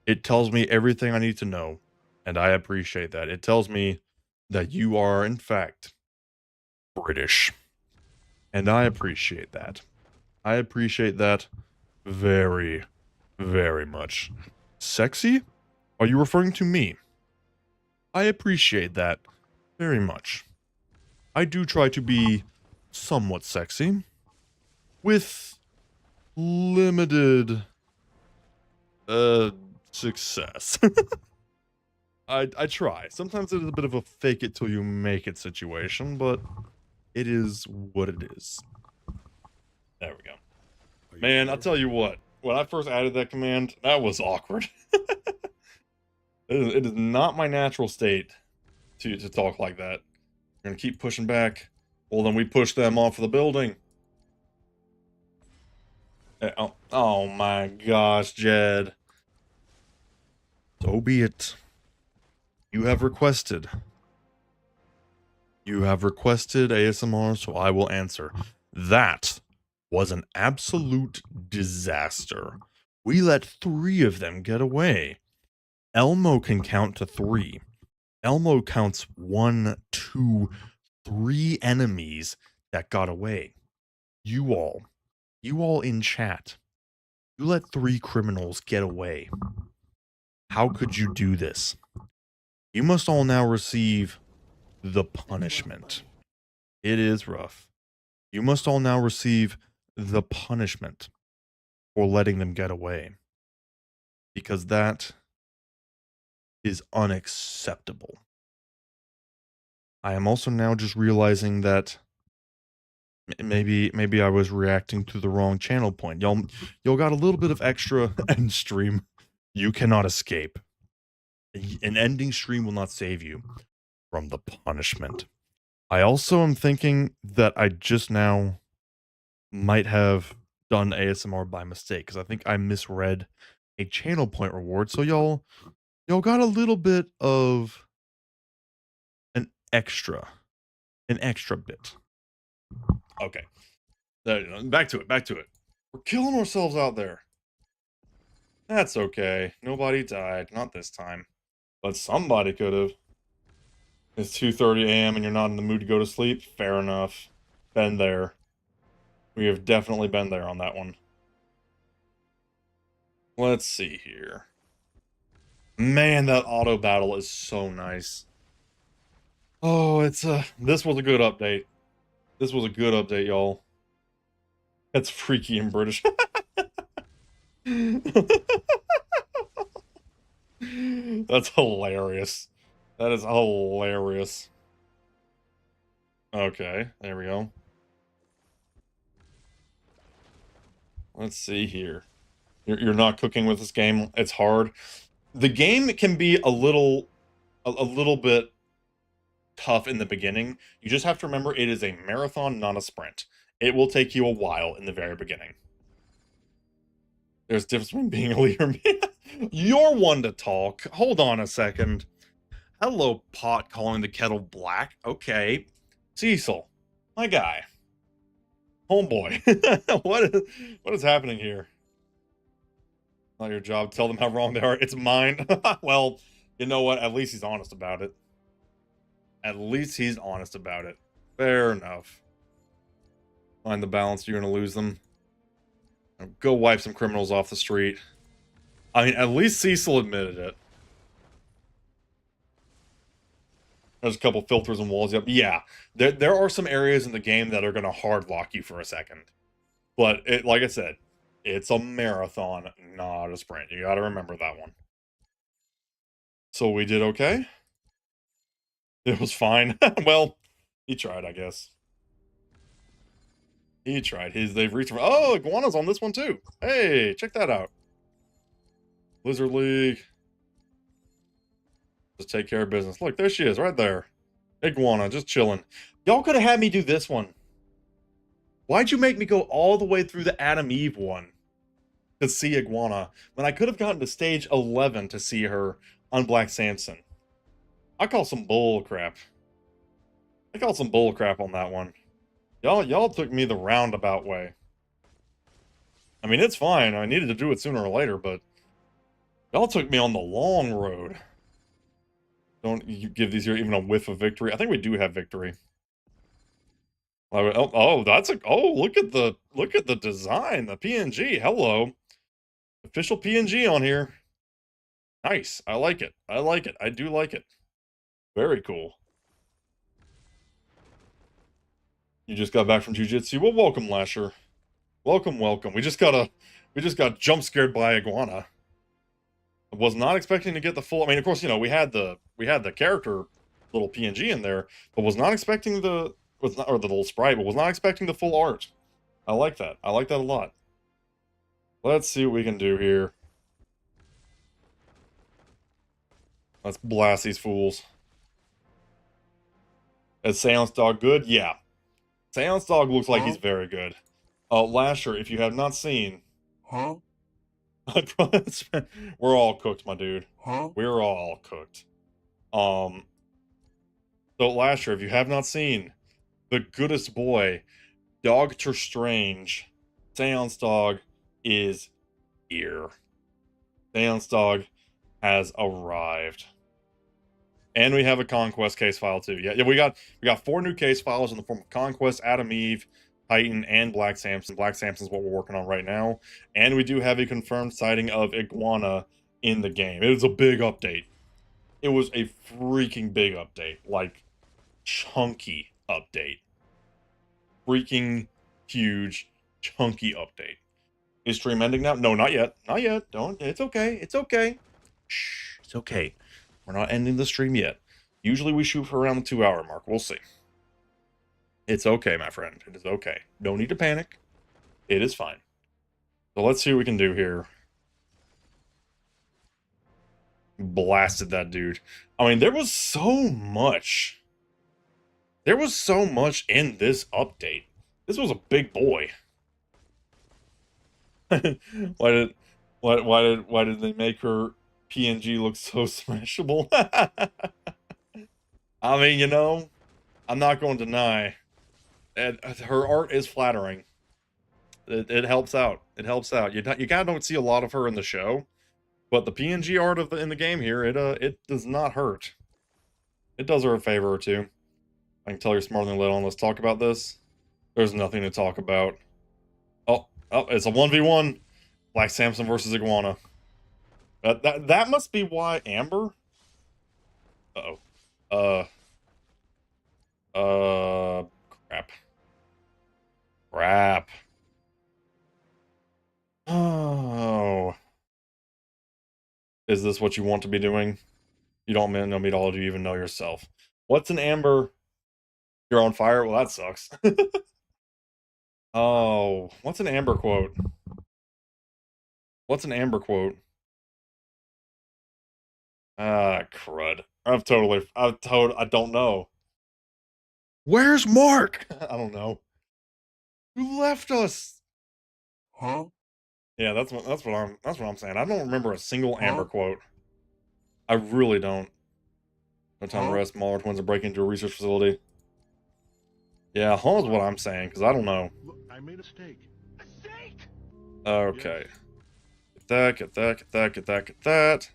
It tells me everything I need to know, and I appreciate that. It tells me that you are, in fact, British. And I appreciate that. I appreciate that very, very much. Sexy? Are you referring to me? I appreciate that very much. I do try to be somewhat sexy. With limited success. I try. Sometimes it is a bit of a fake it till you make it situation, but it is what it is. There we go. Man, I'll tell you what. When I first added that command, that was awkward. It is not my natural state to talk like that. You're gonna keep pushing back. Well, then we push them off of the building. Oh my gosh, Jed. So be it. You have requested. You have requested ASMR, so I will answer. That was an absolute disaster. We let 3 of them get away. Elmo can count to 3. Elmo counts 1, 2, 3 enemies that got away. You all in chat, you let 3 criminals get away. How could you do this? You must all now receive the punishment. It is rough. You must all now receive the punishment for letting them get away. Because that is unacceptable. I am also now just realizing that maybe I was reacting to the wrong channel point. Y'all got a little bit of extra end stream. You cannot escape. An ending stream will not save you from the punishment. I also am thinking that I just now might have done ASMR by mistake because I think I misread a channel point reward. So y'all got a little bit of an extra bit. Okay. Back to it. We're killing ourselves out there. That's okay. Nobody died. Not this time. But somebody could have. It's 2:30 a.m. and you're not in the mood to go to sleep? Fair enough. Been there. We have definitely been there on that one. Let's see here. Man, that auto battle is so nice. Oh, this was a good update. This was a good update, y'all. That's freaky and British. That's hilarious. That is hilarious. Okay, there we go. Let's see here. You're not cooking with this game. It's hard. The game can be a little bit tough in the beginning. You just have to remember it is a marathon, not a sprint. It will take you a while in the very beginning. There's a difference between being a leader and You're one to talk. Hold on a second. Hello, pot calling the kettle black. Okay. Cecil, my guy. Homeboy. What is happening here? Not your job. Tell them how wrong they are. It's mine. Well, you know what? At least he's honest about it. At least he's honest about it. Fair enough. Find the balance. You're going to lose them. Go wipe some criminals off the street. I mean, at least Cecil admitted it. There's a couple filters and walls. Yep. Yeah. There are some areas in the game that are going to hard lock you for a second. But like I said, it's a marathon, not a sprint. You got to remember that one. So we did okay. It was fine. Well, he tried, I guess. He tried. They've reached. Oh, Iguana's on this one too. Hey, check that out. Blizzard League. Just take care of business. Look, there she is, right there. Iguana, just chilling. Y'all could have had me do this one. Why'd you make me go all the way through the Adam Eve one to see Iguana when I could have gotten to stage 11 to see her on Black Samson? I call some bull crap. I called some bull crap on that one. Y'all took me the roundabout way. I mean, it's fine. I needed to do it sooner or later, but y'all took me on the long road. Don't you give these here even a whiff of victory? I think we do have victory. Oh, that's a. Oh, look at the design, the PNG. Hello, official PNG on here. Nice. I like it. I like it. I do like it. Very cool. You just got back from jiu-jitsu. Well, welcome, Lasher. Welcome. We just got jump scared by Iguana. I was not expecting to get the full. I mean, of course, you know, we had the character little PNG in there, but was not expecting the little sprite, but was not expecting the full art. I like that. I like that a lot. Let's see what we can do here. Let's blast these fools. Is Seance Dog good? Yeah. Seance Dog looks like he's very good. Lasher, if you have not seen... Huh? We're all cooked, my dude. Huh? We're all cooked. So Lasher, if you have not seen the goodest boy, Dog-tor Strange, Seance Dog is here. Seance Dog has arrived. And we have a Conquest case file too. Yeah, we got 4 new case files in the form of Conquest, Adam Eve, Titan, and Black Samson. Black Samson's what we're working on right now. And we do have a confirmed sighting of Iguana in the game. It was a big update. It was a freaking big update. Like, chunky update. Freaking huge, chunky update. Is stream ending now? No, not yet. Not yet. Don't. It's okay. It's okay. Shh. It's okay. We're not ending the stream yet. Usually we shoot for around the 2-hour mark. We'll see. It's okay, my friend. It is okay. No need to panic. It is fine. So let's see what we can do here. Blasted that dude. I mean, there was so much. There was so much in this update. This was a big boy. why did they make her PNG look so smashable? I mean, you know, I'm not going to deny. And her art is flattering. It helps out. It helps out. You kind of don't see a lot of her in the show, but the PNG art in the game here, it does not hurt. It does her a favor or two. I can tell you're smarter than little. Let's talk about this. There's nothing to talk about. Oh, it's a 1v1. Black Samson versus Iguana. That must be why Amber. Crap. Crap. Oh. Is this what you want to be doing? You don't know me at all. Do you even know yourself? What's an Amber? You're on fire? Well, that sucks. Oh, what's an Amber quote? What's an Amber quote? Ah, crud. I don't know. Where's Mark? I don't know. Who left us? Huh? Yeah, that's what I'm saying. I don't remember a single Amber quote. I really don't. No time to rest. Mauler twins are breaking into a research facility. Yeah, huh is what I'm saying, because I don't know. Look, I made a mistake. Mistake! Okay. Get that.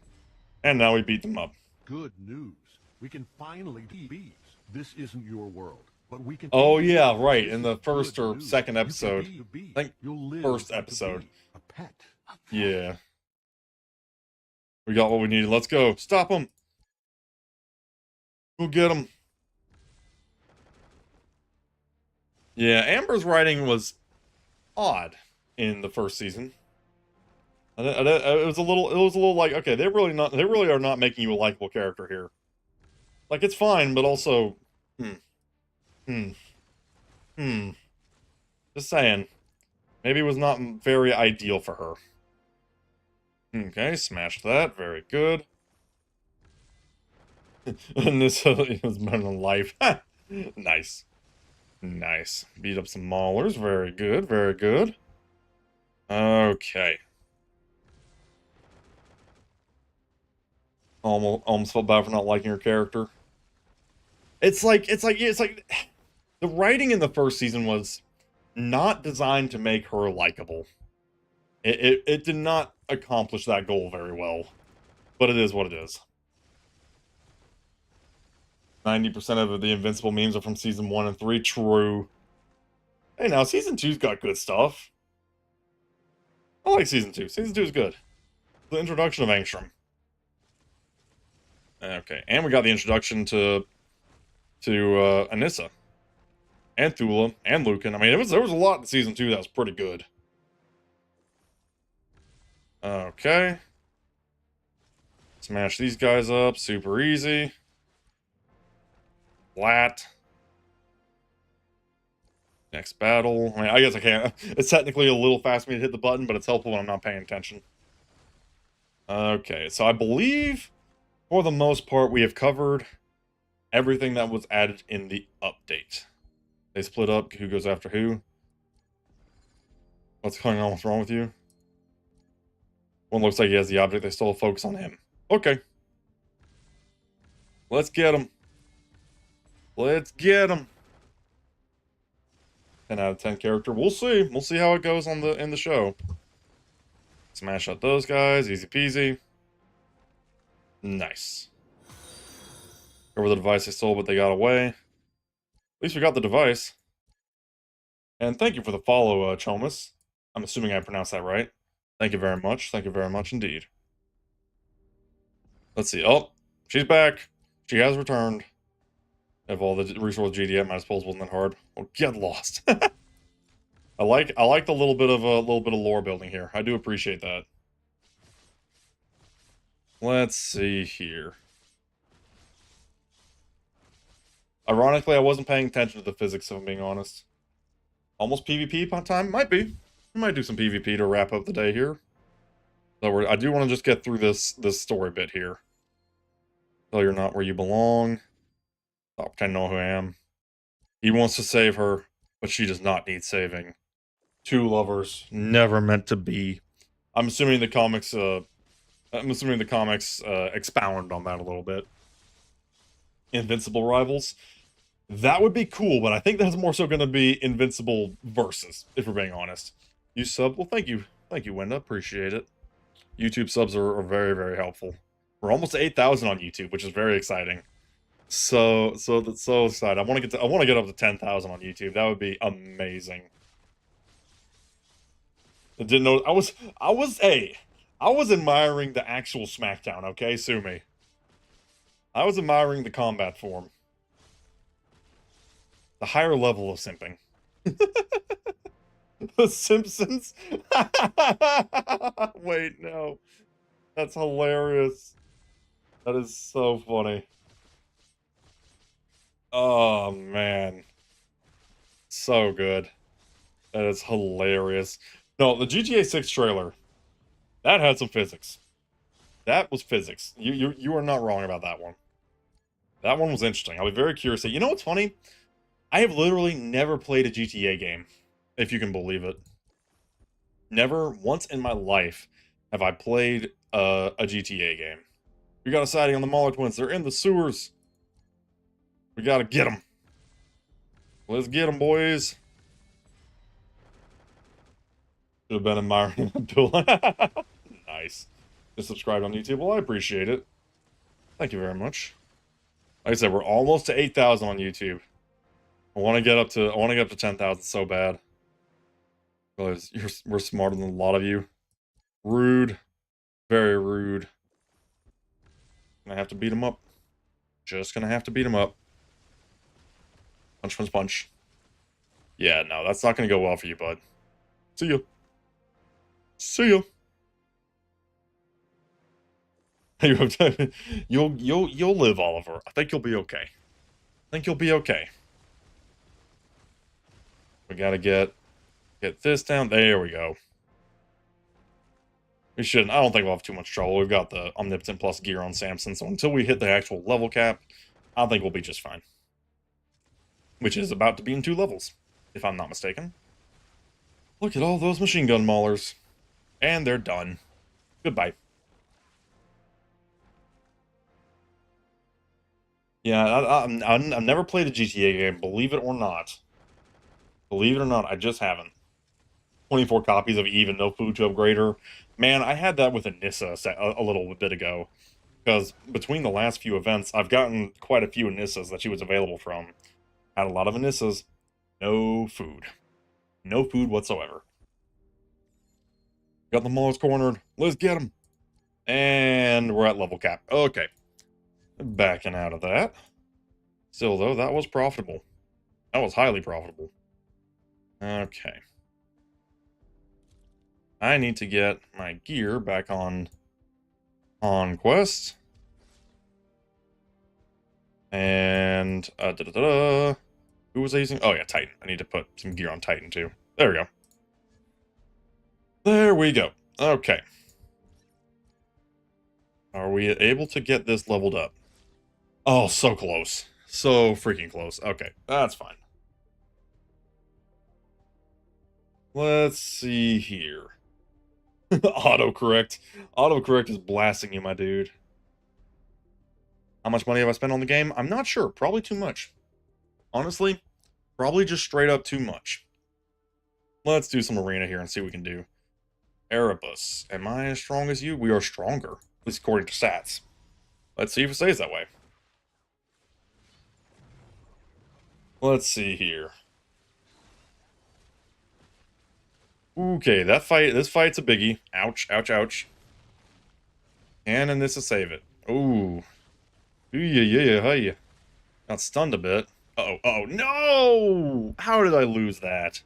And now we beat them up. Good news. We can finally be bees. This isn't your world, but we can. Oh yeah, right. This In the is first good or news. second You can episode. be a bee. I think You'll live first to episode. be a pet. Yeah. We got what we needed. Let's go. Stop them. Go get them. Yeah, Amber's writing was odd in the first season. It was a little like, okay, they really are not making you a likable character here. Like, it's fine, but also, just saying, maybe it was not very ideal for her. Okay, smash that, very good. And this is better than life. Nice. Nice. Beat up some maulers, very good, very good. Okay. Almost felt bad for not liking her character. It's like the writing in the first season was not designed to make her likable. It did not accomplish that goal very well. But it is what it is. 90% of the Invincible memes are from season 1 and 3. True. Hey, now season 2's got good stuff. I like season 2. Season 2 is good. The introduction of Angstrom. Okay, and we got the introduction to Anissa. And Thula, and Lucan. I mean, there was a lot in season 2 that was pretty good. Okay. Smash these guys up, super easy. Flat. Next battle. I mean, I guess I can't. It's technically a little fast for me to hit the button, but it's helpful when I'm not paying attention. Okay, so I believe, for the most part, we have covered everything that was added in the update. They split up. Who goes after who? What's going on? What's wrong with you? One looks like he has the object. They still focus on him. Okay. Let's get him. Let's get him. 10 out of 10 character. We'll see. We'll see how it goes in the show. Smash out those guys. Easy peasy. Nice. Over the device they stole, but they got away. At least we got the device. And thank you for the follow, Chomas. I'm assuming I pronounced that right. Thank you very much. Thank you very much indeed. Let's see. Oh, she's back. She has returned. If all the resource GD at my disposal wasn't that hard. Well, get lost. I like the little bit of lore building here. I do appreciate that. Let's see here. Ironically, I wasn't paying attention to the physics, if I'm being honest. Almost PvP time? Might be. We might do some PvP to wrap up the day here. So I do want to just get through this story bit here. So you're not where you belong. Stop pretending to know who I am. He wants to save her, but she does not need saving. Two lovers, never meant to be. I'm assuming the comics, expound on that a little bit. Invincible rivals. That would be cool, but I think that's more so going to be Invincible versus, if we're being honest. You sub? Well, thank you. Thank you, Wenda. Appreciate it. YouTube subs are very, very helpful. We're almost to 8,000 on YouTube, which is very exciting. So excited. I want to get up to 10,000 on YouTube. That would be amazing. I didn't know I was admiring the actual SmackDown, okay? Sue me. I was admiring the combat form. The higher level of simping. The Simpsons? Wait, no. That's hilarious. That is so funny. Oh, man. So good. That is hilarious. No, the GTA 6 trailer, that had some physics. That was physics. You are not wrong about that one. That one was interesting. I'll be very curious. You know what's funny? I have literally never played a GTA game, if you can believe it. Never once in my life have I played a GTA game. We got a sighting on the Mauler twins. They're in the sewers. We gotta get them. Let's get them, boys. Should have been admiring Abdullah. Nice. Just subscribed on YouTube. Well, I appreciate it. Thank you very much. Like I said, we're almost to 8,000 on YouTube. I want to get up to 10,000 so bad. Because we're smarter than a lot of you. Rude. Very rude. Gonna have to beat him up. Just gonna have to beat him up. Punch, punch, punch. Yeah, no, that's not gonna go well for you, bud. See ya. See ya. You'll live, Oliver. I think you'll be okay. I think you'll be okay. We gotta get this down. There we go. We shouldn't. I don't think we'll have too much trouble. We've got the Omnipotent Plus gear on Samson, so until we hit the actual level cap, I think we'll be just fine. Which is about to be in 2 levels, if I'm not mistaken. Look at all those machine gun maulers. And they're done. Goodbye. Yeah, I've never played a GTA game, believe it or not. Believe it or not, I just haven't. 24 copies of Eve and no food to upgrade her. Man, I had that with Anissa a little bit ago. Because between the last few events, I've gotten quite a few Anissas that she was available from. Had a lot of Anissas. No food. No food whatsoever. Got the Maulers cornered. Let's get them. And we're at level cap. Okay. Backing out of that. Still, though, that was profitable. That was highly profitable. Okay. I need to get my gear back on quest. And, who was I using? Oh, yeah, Titan. I need to put some gear on Titan, too. There we go. There we go. Okay. Are we able to get this leveled up? Oh, so close. So freaking close. Okay, that's fine. Let's see here. Autocorrect. Autocorrect is blasting you, my dude. How much money have I spent on the game? I'm not sure. Probably too much. Honestly, probably just straight up too much. Let's do some arena here and see what we can do. Erebus. Am I as strong as you? We are stronger. At least according to stats. Let's see if it stays that way. Let's see here. Okay, this fight's a biggie. Ouch, ouch, ouch. And this to save it. Ooh. Yeah, hey. Got stunned a bit. Uh-oh, uh-oh, no! How did I lose that?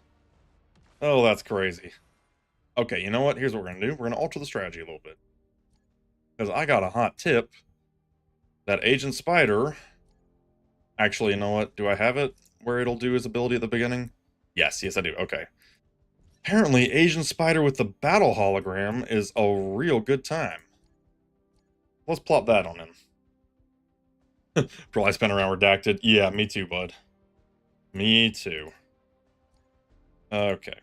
Oh, that's crazy. Okay, you know what? Here's what we're gonna do. We're gonna alter the strategy a little bit. Because I got a hot tip that Agent Spider Actually, you know what? Do I have it where it'll do his ability at the beginning? Yes, I do. Okay. Apparently, Asian Spider with the battle hologram is a real good time. Let's plop that on him. Probably spin around redacted. Yeah, me too, bud. Me too. Okay.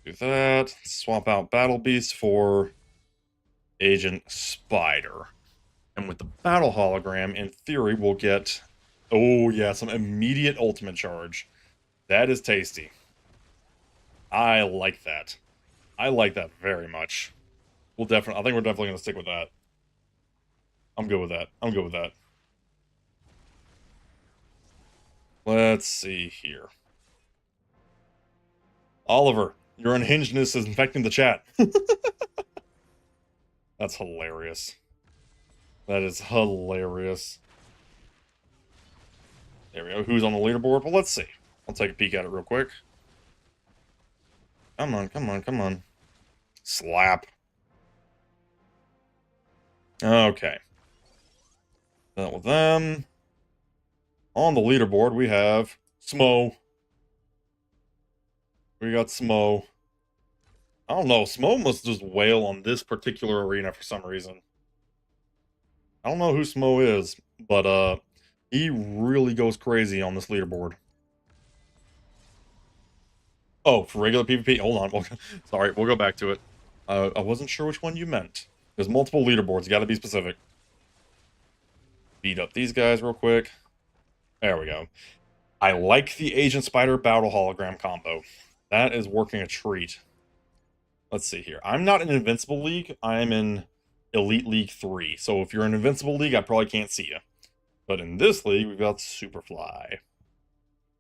Do that. Swap out Battle Beast for Agent Spider. And with the battle hologram, in theory, we'll get... Oh, yeah, some immediate ultimate charge. That is tasty. I like that. I like that very much. I think we're definitely going to stick with that. I'm good with that. I'm good with that. Let's see here. Oliver, your unhingedness is infecting the chat. That's hilarious. That is hilarious. There we go. Who's on the leaderboard? Well, let's see. I'll take a peek at it real quick. Come on, come on, come on. Slap. Okay. Done with them. On the leaderboard, we have Smo. We got Smo. I don't know. Smo must just wail on this particular arena for some reason. I don't know who Smo is, but he really goes crazy on this leaderboard. Oh, for regular PvP? Hold on. Sorry, we'll go back to it. I wasn't sure which one you meant. There's multiple leaderboards. You gotta be specific. Beat up these guys real quick. There we go. I like the Agent Spider Battle Hologram combo. That is working a treat. Let's see here. I'm not in Invincible League. I am in Elite League 3. So if you're in Invincible League, I probably can't see you. But in this league, we've got Superfly.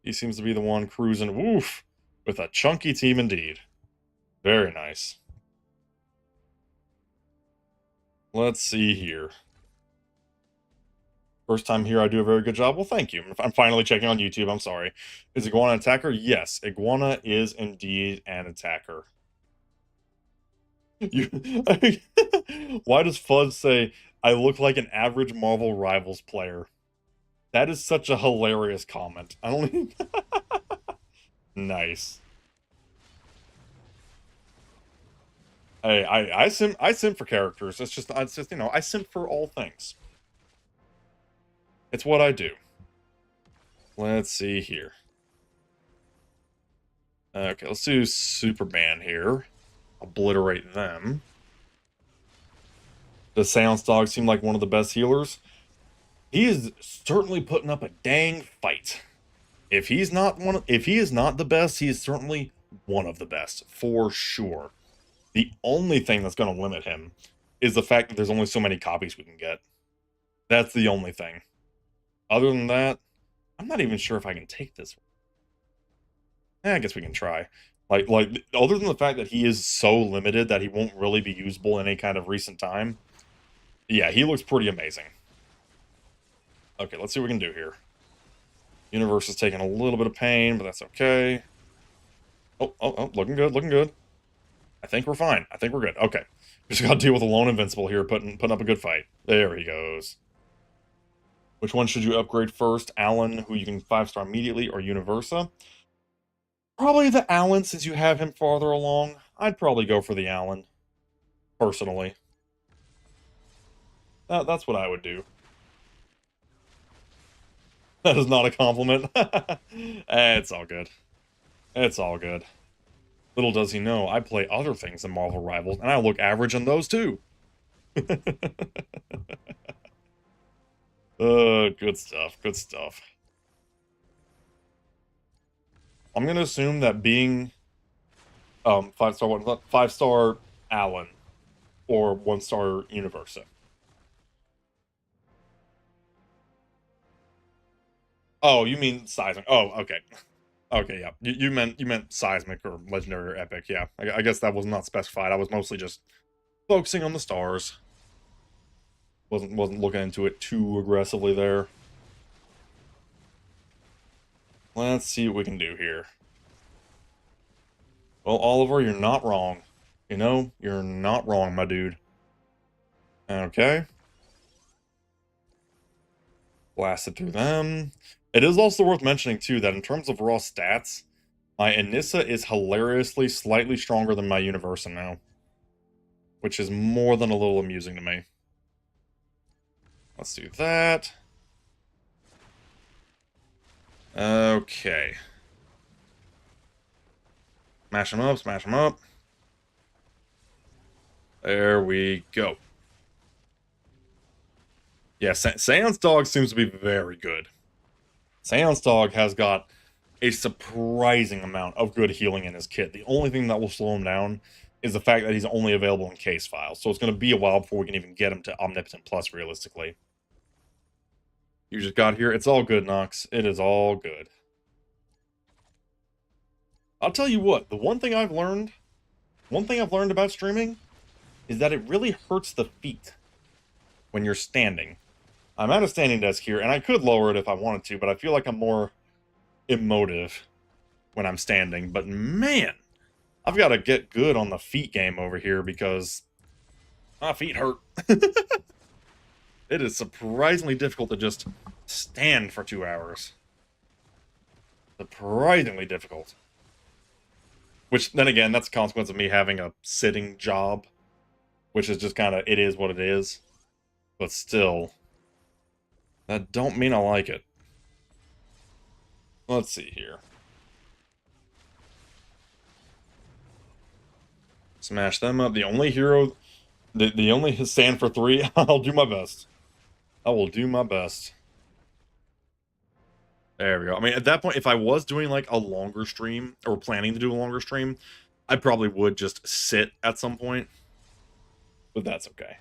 He seems to be the one cruising, woof, with a chunky team indeed. Very nice. Let's see here. First time here, I do a very good job. Well, thank you. I'm finally checking on YouTube. I'm sorry. Is Iguana an attacker? Yes, Iguana is indeed an attacker. Why does Fuzz say, I look like an average Marvel Rivals player? That is such a hilarious comment. I don't even... Nice. Hey, I sim for characters. It's just you know, I sim for all things. It's what I do. Let's see here. Okay, let's do Superman here. Obliterate them. Does Seance Dog seem like one of the best healers? He is certainly putting up a dang fight. If he is not the best, he is certainly one of the best, for sure. The only thing that's going to limit him is the fact that there's only so many copies we can get. That's the only thing. Other than that, I'm not even sure if I can take this. I guess we can try. Like, other than the fact that he is so limited that he won't really be usable in any kind of recent time, yeah, he looks pretty amazing. Okay, let's see what we can do here. Universe is taking a little bit of pain, but that's okay. Oh, looking good, looking good. I think we're fine. I think we're good. Okay. We just gotta deal with a lone invincible here, putting up a good fight. There he goes. Which one should you upgrade first? Alan, who you can 5-star immediately, or Universa? Probably the Alan, since you have him farther along. I'd probably go for the Alan. Personally. That's what I would do. That is not a compliment. It's all good. It's all good. Little does he know, I play other things than Marvel Rivals, and I look average on those too. Good stuff, good stuff. I'm gonna assume that being 5-star Alan or 1-star Universa. Oh, you mean Seismic. Oh, okay. Okay, yeah. You meant Seismic or Legendary or Epic, yeah. I guess that was not specified. I was mostly just focusing on the stars. Wasn't looking into it too aggressively there. Let's see what we can do here. Well, Oliver, you're not wrong. You know, you're not wrong, my dude. Okay. Blasted through them. It is also worth mentioning, too, that in terms of raw stats, my Anissa is hilariously slightly stronger than my Universa now. Which is more than a little amusing to me. Let's do that. Okay. Smash them up, smash them up. There we go. Yeah, Seance Dog seems to be very good. Seance Dog has got a surprising amount of good healing in his kit. The only thing that will slow him down is the fact that he's only available in case files. So it's going to be a while before we can even get him to Omnipotent Plus, realistically. You just got here. It's all good, Nox. It is all good. I'll tell you what, the one thing I've learned about streaming is that it really hurts the feet when you're standing. I'm at a standing desk here, and I could lower it if I wanted to, but I feel like I'm more emotive when I'm standing. But man, I've got to get good on the feet game over here because my feet hurt. It is surprisingly difficult to just stand for 2 hours. Surprisingly difficult. Which, then again, that's a consequence of me having a sitting job. Which is just kind of, it is what it is. But still, that don't mean I like it. Let's see here. Smash them up. The only hero, the only stand for 3, I'll do my best. I will do my best. There we go. I mean, at that point, if I was doing like a longer stream, or planning to do a longer stream, I probably would just sit at some point. But that's okay.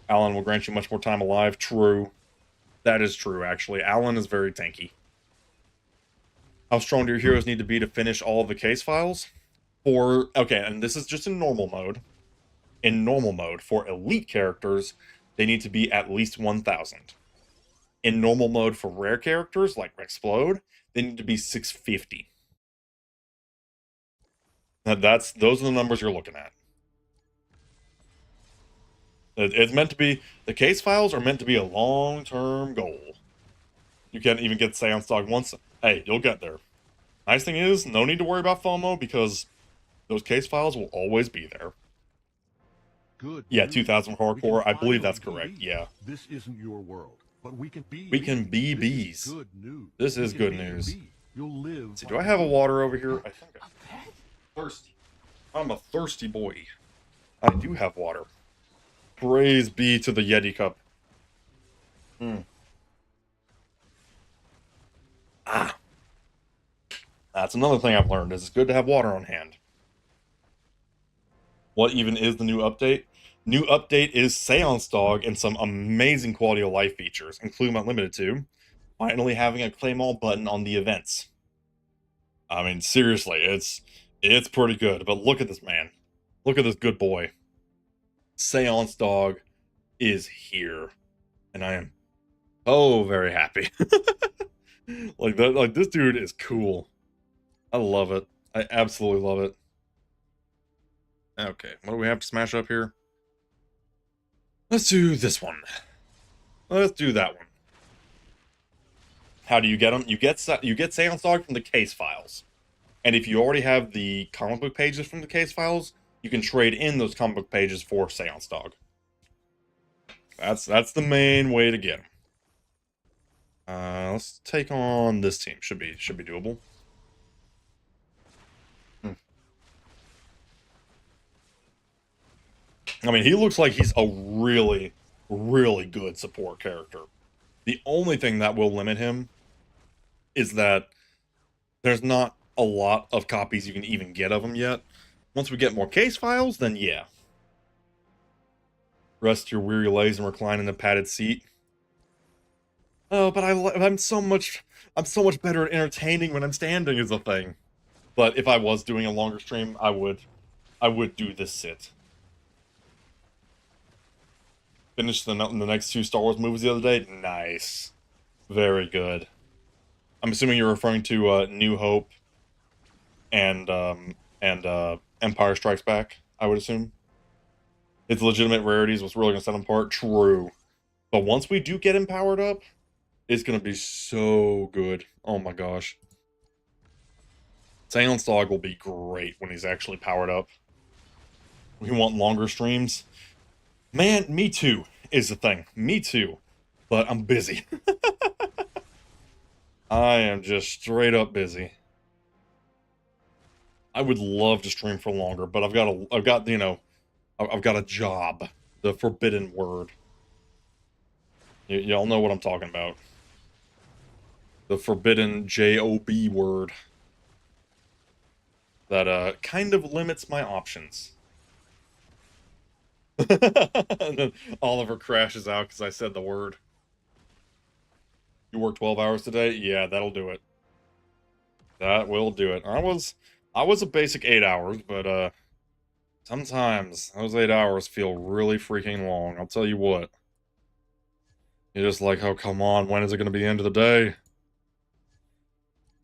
Alan will grant you much more time alive. True. That is true, actually. Alan is very tanky. How strong do your heroes need to be to finish all of the case files? Okay, and this is just in normal mode. In normal mode, for elite characters, they need to be at least 1,000. In normal mode for rare characters, like Explode, they need to be 650. Those are the numbers you're looking at. It's meant to be, the case files are meant to be a long-term goal. You can't even get Seance Dog once. Hey, you'll get there. Nice thing is, no need to worry about FOMO because those case files will always be there. Good. Yeah, 2000 hardcore. I believe that's correct. Yeah. This isn't your world, but we can be. We can be bees. Good news. This is good news. You'll live. See, do I have a water over here? I think I'm thirsty. I'm a thirsty boy. I do have water. Praise be to the Yeti cup. Ah. That's another thing I've learned, is it's good to have water on hand. What even is the new update? New update is Seance Dog and some amazing quality of life features, including but limited to finally having a claim all button on the events. I mean, seriously, it's pretty good, but look at this man. Look at this good boy. Seance Dog is here, and I am oh very happy. Like this dude is cool. I love it. I absolutely love it. Okay, what do we have to smash up here? Let's do this one. Let's do that one. How do you get them? You get Seance Dog from the case files, and if you already have the comic book pages from the case files, you can trade in those comic book pages for Seance Dog. That's the main way to get him. Let's take on this team. Should be doable. I mean, he looks like he's a really, really good support character. The only thing that will limit him is that there's not a lot of copies you can even get of him yet. Once we get more case files, then yeah. Rest your weary legs and recline in a padded seat. Oh, but I'm so much better at entertaining when I'm standing is the thing. But if I was doing a longer stream, I would do this sit. Finished the next 2 Star Wars movies the other day. Nice, very good. I'm assuming you're referring to New Hope and Empire Strikes Back. I would assume it's legitimate rarities. What's really gonna set them apart? True, But once we do get him powered up, it's gonna be so good. Oh my gosh. Seance Dog will be great when he's actually powered up. We want longer streams. Man, me too is the thing. Me too. But I'm busy. I am just straight up busy. I would love to stream for longer, but I've got a job. The forbidden word. Y'all know what I'm talking about. The forbidden J-O-B word. That, kind of limits my options. And then Oliver crashes out because I said the word. You work 12 hours today? Yeah, that'll do it. That will do it. I was a basic 8 hours, but, sometimes those 8 hours feel really freaking long. I'll tell you what. You're just like, oh, come on, when is it going to be the end of the day?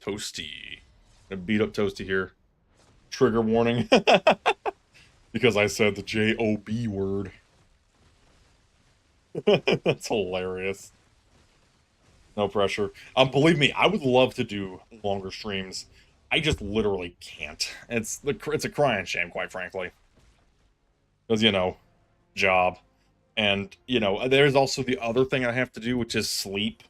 Toasty. Gonna beat up Toasty here. Trigger warning. Because I said the J-O-B word. That's hilarious. No pressure. Believe me, I would love to do longer streams. I just literally can't. It's a crying shame, quite frankly. Because, you know, job. And, you know, there's also the other thing I have to do, which is sleep.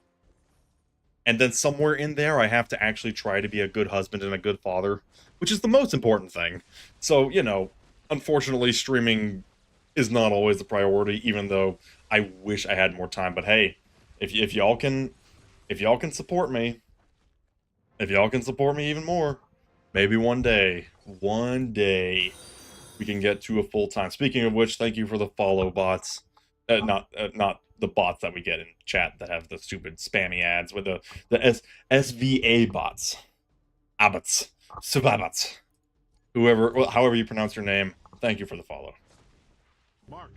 And then somewhere in there, I have to actually try to be a good husband and a good father, which is the most important thing. So, you know, unfortunately, streaming is not always the priority, even though I wish I had more time. But hey, if y'all can support me, if y'all can support me even more, maybe one day, we can get to a full-time. Speaking of which, thank you for the follow bots. Not the bots that we get in chat that have the stupid spammy ads with the SVA bots. Abbots. Subabbots. However you pronounce your name, thank you for the follow. Mark.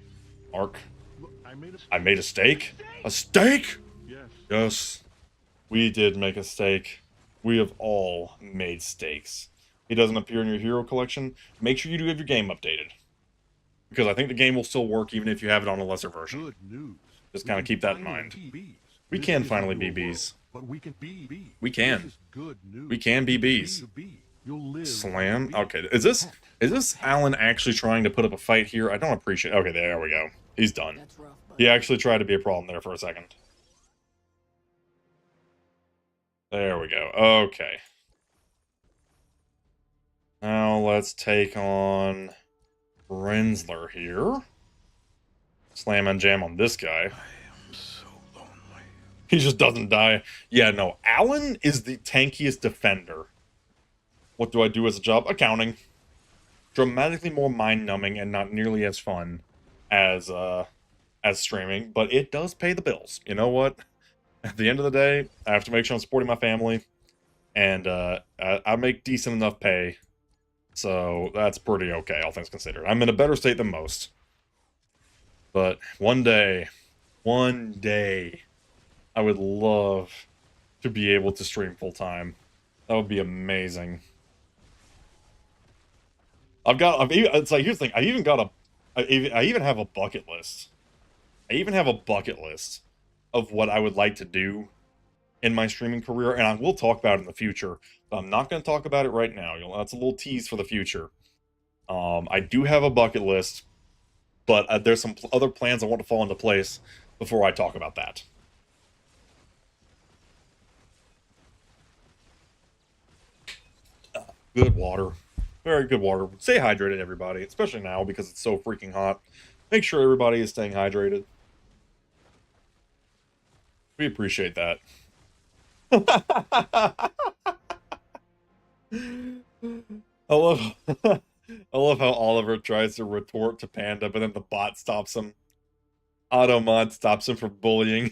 Mark. Look, I made a steak? A steak? Yes. Yes. We did make a steak. We have all made steaks. He doesn't appear in your hero collection. Make sure you do have your game updated. Because I think the game will still work even if you have it on a lesser version. Good news. Just kind of keep that in mind. We can finally be bees. But we can be bees. We can. This is good news. We can be bees. You'll live. Slam. Okay, is this Alan actually trying to put up a fight here? I don't appreciate. Okay, there we go. He's done. He actually tried to be a problem there for a second. There we go. Okay. Now let's take on Rensler here. Slam and jam on this guy. I am so lonely. He just doesn't die. Yeah, no. Alan is the tankiest defender. What do I do as a job? Accounting. Dramatically more mind-numbing and not nearly as fun as streaming, but it does pay the bills. You know what? At the end of the day, I have to make sure I'm supporting my family, and I make decent enough pay, so that's pretty okay, all things considered. I'm in a better state than most. But one day, I would love to be able to stream full-time. That would be amazing. It's like, here's the thing, I even have a bucket list. I even have a bucket list of what I would like to do in my streaming career, and I will talk about it in the future, but I'm not going to talk about it right now. You know, that's a little tease for the future. I do have a bucket list, but there's some other plans I want to fall into place before I talk about that. Good water. Very good water. Stay hydrated, everybody, especially now because it's so freaking hot. Make sure everybody is staying hydrated. We appreciate that. I love how Oliver tries to retort to Panda, but then the bot stops him. Automod stops him from bullying.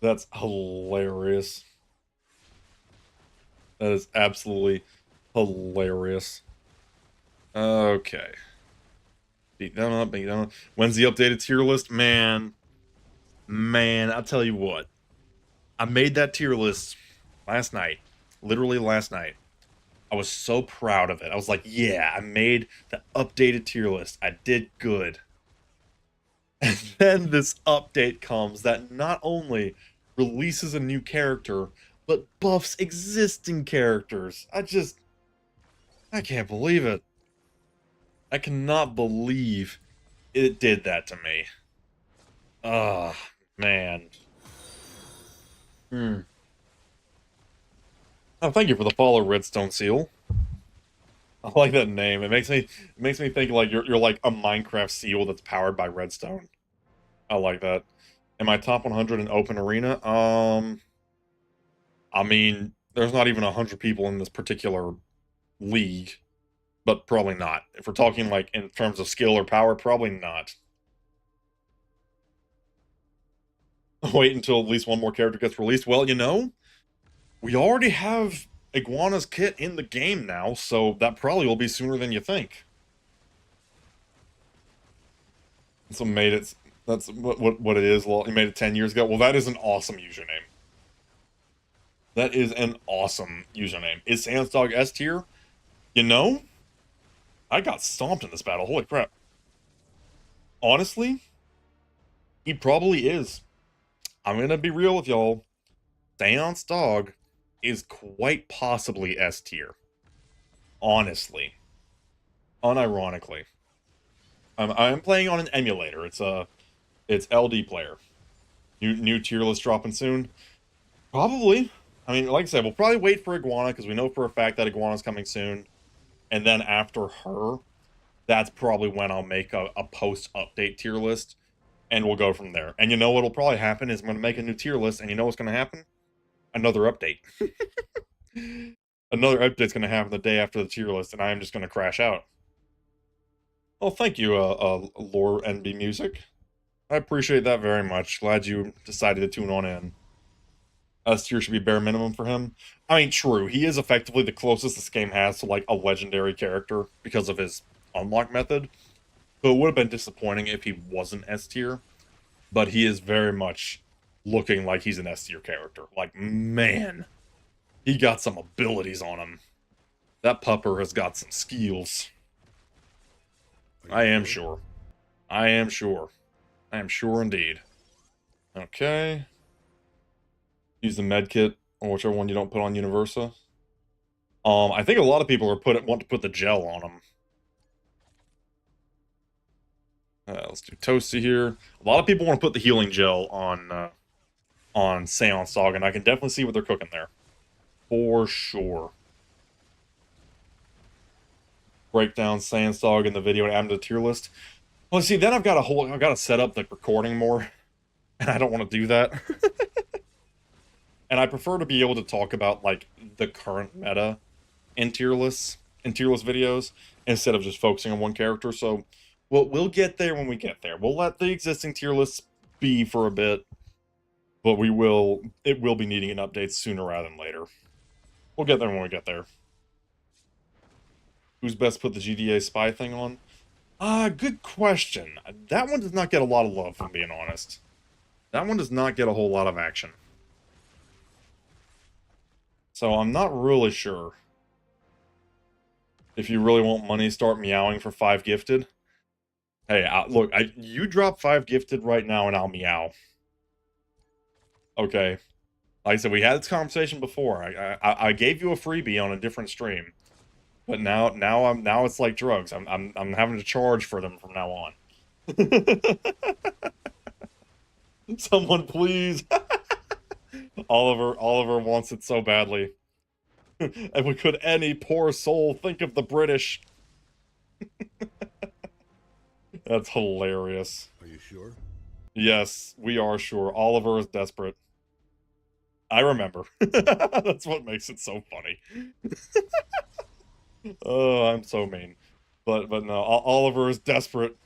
That's hilarious. That is absolutely hilarious. Okay. Beat them up, beat them up. When's the updated tier list? Man, I'll tell you what. I made that tier list last night. Literally last night. I was so proud of it. I was like, yeah, I made the updated tier list. I did good. And then this update comes that not only releases a new character, but buffs existing characters. I can't believe it. I cannot believe it did that to me. Ah, man. Oh, thank you for the follow, Redstone Seal. I like that name. It makes me think like you're like a Minecraft seal that's powered by redstone. I like that. Am I top 100 in open arena? I mean, there's not even 100 people in this particular league, but probably not. If we're talking like in terms of skill or power, probably not. Wait until at least one more character gets released. Well, you know, we already have Iguana's kit in the game now, so that probably will be sooner than you think. So made it. That's what it is. Well, you made it 10 years ago. Well, that is an awesome username. That is an awesome username. Is Seance Dog S tier? You know, I got stomped in this battle. Holy crap. Honestly, he probably is. I'm gonna be real with y'all. Seance Dog is quite possibly S tier. Honestly. Unironically. I'm playing on an emulator. It's LD player. New tier list dropping soon. Probably. I mean, like I said, we'll probably wait for Iguana because we know for a fact that Iguana's coming soon. And then after her, that's probably when I'll make a post-update tier list. And we'll go from there. And you know what'll probably happen is I'm going to make a new tier list. And you know what's going to happen? Another update. Another update's going to happen the day after the tier list. And I am just going to crash out. Well, thank you, Lore NB Music. I appreciate that very much. Glad you decided to tune on in. S tier should be bare minimum for him. I mean, true, he is effectively the closest this game has to, like, a legendary character because of his unlock method. So it would have been disappointing if he wasn't S tier. But he is very much looking like he's an S tier character. Like, man, he got some abilities on him. That pupper has got some skills. I am sure. I am sure. I am sure indeed. Okay. Use the med kit or whichever one you don't put on Universa. I think a lot of people want to put the gel on them. Let's do Toasty here. A lot of people want to put the healing gel on Seance Dog, and I can definitely see what they're cooking there. For sure. Break down Seance Dog in the video and add them to the tier list. Well, see, then I've got to set up the recording more, and I don't want to do that. And I prefer to be able to talk about, like, the current meta in tier lists videos, instead of just focusing on one character, so we'll get there when we get there. We'll let the existing tier lists be for a bit, but it will be needing an update sooner rather than later. We'll get there when we get there. Who's best put the GDA spy thing on? Good question. That one does not get a lot of love, if I'm being honest. That one does not get a whole lot of action. So I'm not really sure. If you really want money, start meowing for 5 gifted. Hey, look, you drop 5 gifted right now and I'll meow. Okay. Like I said, we had this conversation before. I gave you a freebie on a different stream. But now it's like drugs. I'm having to charge for them from now on. Someone please. Oliver wants it so badly. And could any poor soul think of the British? That's hilarious. Are you sure? Yes, we are sure. Oliver is desperate. I remember. That's what makes it so funny. Oh, I'm so mean. But no, Oliver is desperate.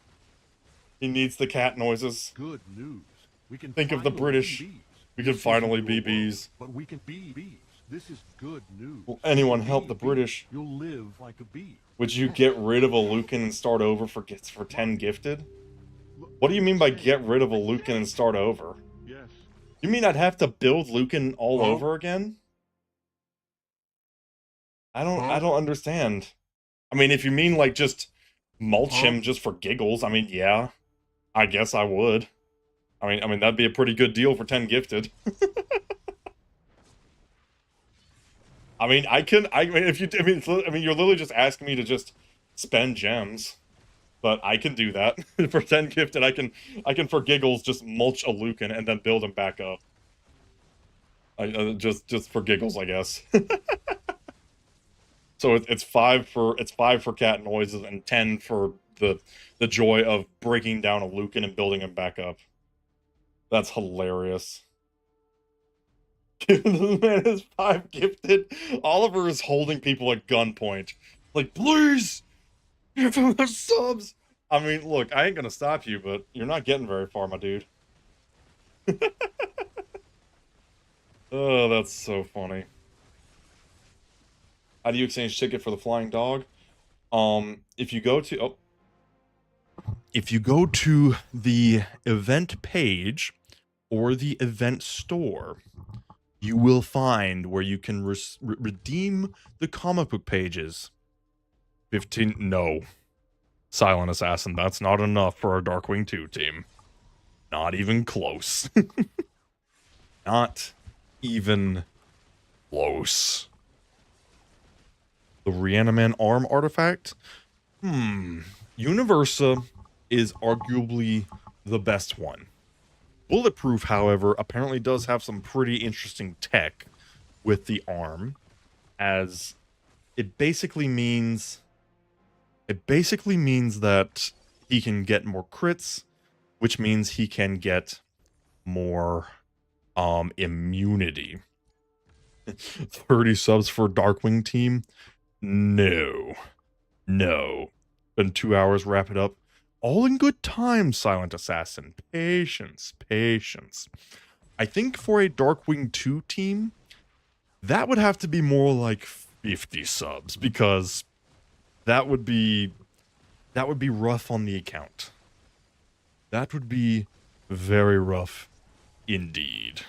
He needs the cat noises. Good news. We can Think of the British. Be bees. We can This finally isn't be your world, bees. but we can be bees. This is good news. Will anyone help Be the bee. British? You'll live like a bee. Would you get rid of a Lucan and start over for 10 gifted? What do you mean by get rid of a Lucan and start over? Yes. You mean I'd have to build Lucan all over again? I don't understand. I mean, if you mean like just mulch him just for giggles, I mean, yeah, I guess I would. I mean that'd be a pretty good deal for 10 gifted. I mean, I mean, if you, I mean, you're literally just asking me to just spend gems, but I can do that for 10 gifted. I can for giggles just mulch a Lucan and then build him back up. Just for giggles, I guess. So it's five for cat noises and 10 for the joy of breaking down a Lucan and building him back up. That's hilarious. This man is 5 gifted. Oliver is holding people at gunpoint. Like, please, give him the subs. I mean, look, I ain't gonna stop you, but you're not getting very far, my dude. Oh, that's so funny. How do you exchange ticket for the flying dog? If you go to if you go to the event page or the event store, you will find where you can redeem the comic book pages. 15, no. Silent Assassin, that's not enough for our Darkwing 2 team. Not even close. Not even close. The Reaniman arm artifact? Universa is arguably the best one. Bulletproof, however, apparently does have some pretty interesting tech with the arm, as it basically means that he can get more crits, which means he can get more immunity. 30 subs for Darkwing team? No. Been 2 hours, wrap it up. All in good time, Silent Assassin. Patience. I think for a Darkwing 2 team, that would have to be more like 50 subs, because that would be rough on the account. That would be very rough indeed.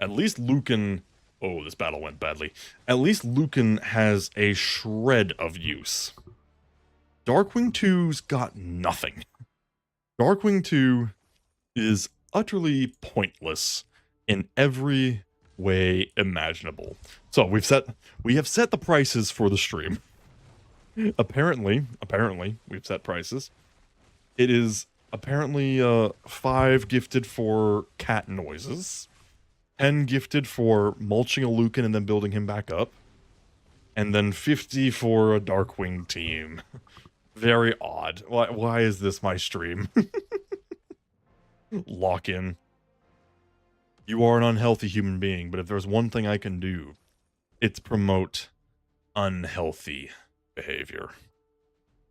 At least Lucan... Oh, this battle went badly. At least Lucan has a shred of use. Darkwing 2's got nothing. Darkwing 2 is utterly pointless in every way imaginable. So we have set the prices for the stream. Apparently, we've set prices. It is apparently 5 gifted for cat noises, 10 gifted for mulching a Lucan and then building him back up, and then 50 for a Darkwing team. Very odd. Why is this my stream? Lock in. You are an unhealthy human being, but if there's one thing I can do, it's promote unhealthy behavior.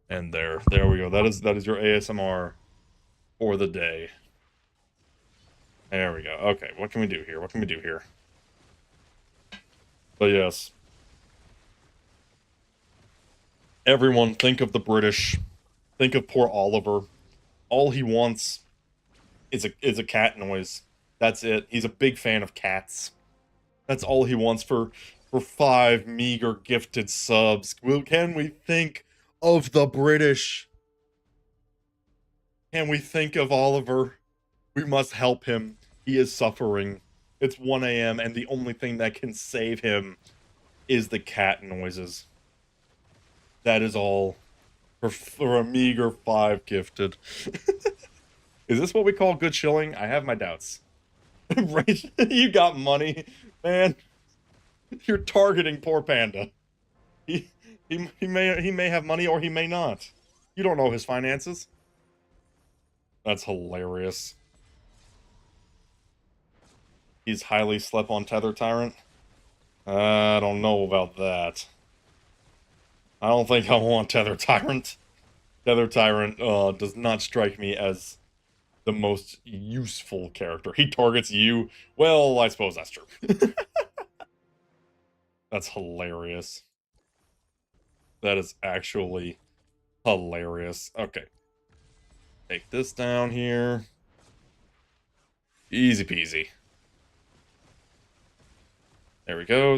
And there we go. That is your ASMR for the day. There we go. Okay, what can we do here? But yes. Everyone, think of the British. Think of poor Oliver. All he wants is a cat noise. That's it. He's a big fan of cats. That's all he wants for 5 meager gifted subs. Can we think of the British? Can we think of Oliver? We must help him. He is suffering. It's 1 a.m. and the only thing that can save him is the cat noises. That is all for a meager 5 gifted. Is this what we call good shilling? I have my doubts. Right? You got money, man. You're targeting poor Panda. He may have money or he may not. You don't know his finances. That's hilarious. He's highly slept on Tether Tyrant. I don't know about that. I don't think I want Tether Tyrant. Tether Tyrant does not strike me as the most useful character. He targets you. Well, I suppose that's true. That's hilarious. That is actually hilarious. Okay. Take this down here. Easy peasy. There we go.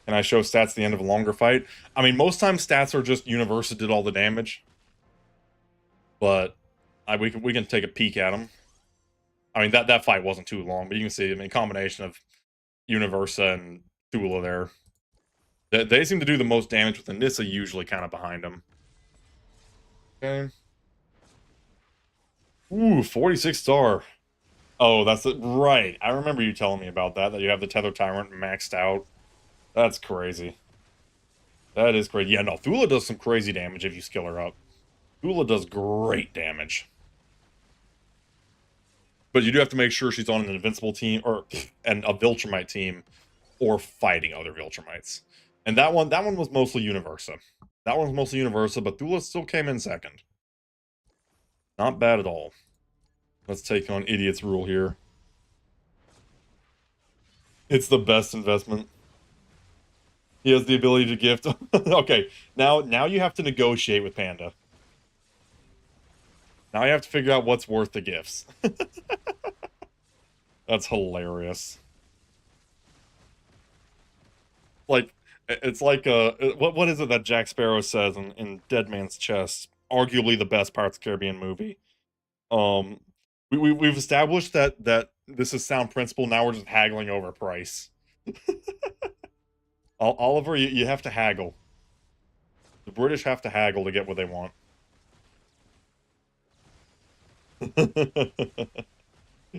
Can I show stats at the end of a longer fight? I mean, most times stats are just Universa did all the damage. But we can take a peek at them. I mean, that fight wasn't too long, but you can see, I mean, combination of Universa and Thula there. They seem to do the most damage with Anissa usually kind of behind them. Okay. Ooh, 46 star. Oh, that's it. Right. I remember you telling me about that you have the Tether Tyrant maxed out. That's crazy. That is crazy. Yeah, no, Thula does some crazy damage if you skill her up. Thula does great damage. But you do have to make sure she's on an invincible team, or a Viltrumite team, or fighting other Viltrumites. And that one was mostly Universa. That one was mostly Universa, but Thula still came in second. Not bad at all. Let's take on Idiot's Rule here. It's the best investment. He has the ability to gift. Okay, now you have to negotiate with Panda. Now you have to figure out what's worth the gifts. That's hilarious. Like, it's like what is it that Jack Sparrow says in Dead Man's Chest? Arguably the best Pirates of the Caribbean movie. We've established that this is sound principle. Now we're just haggling over price. Oliver, you have to haggle. The British have to haggle to get what they want.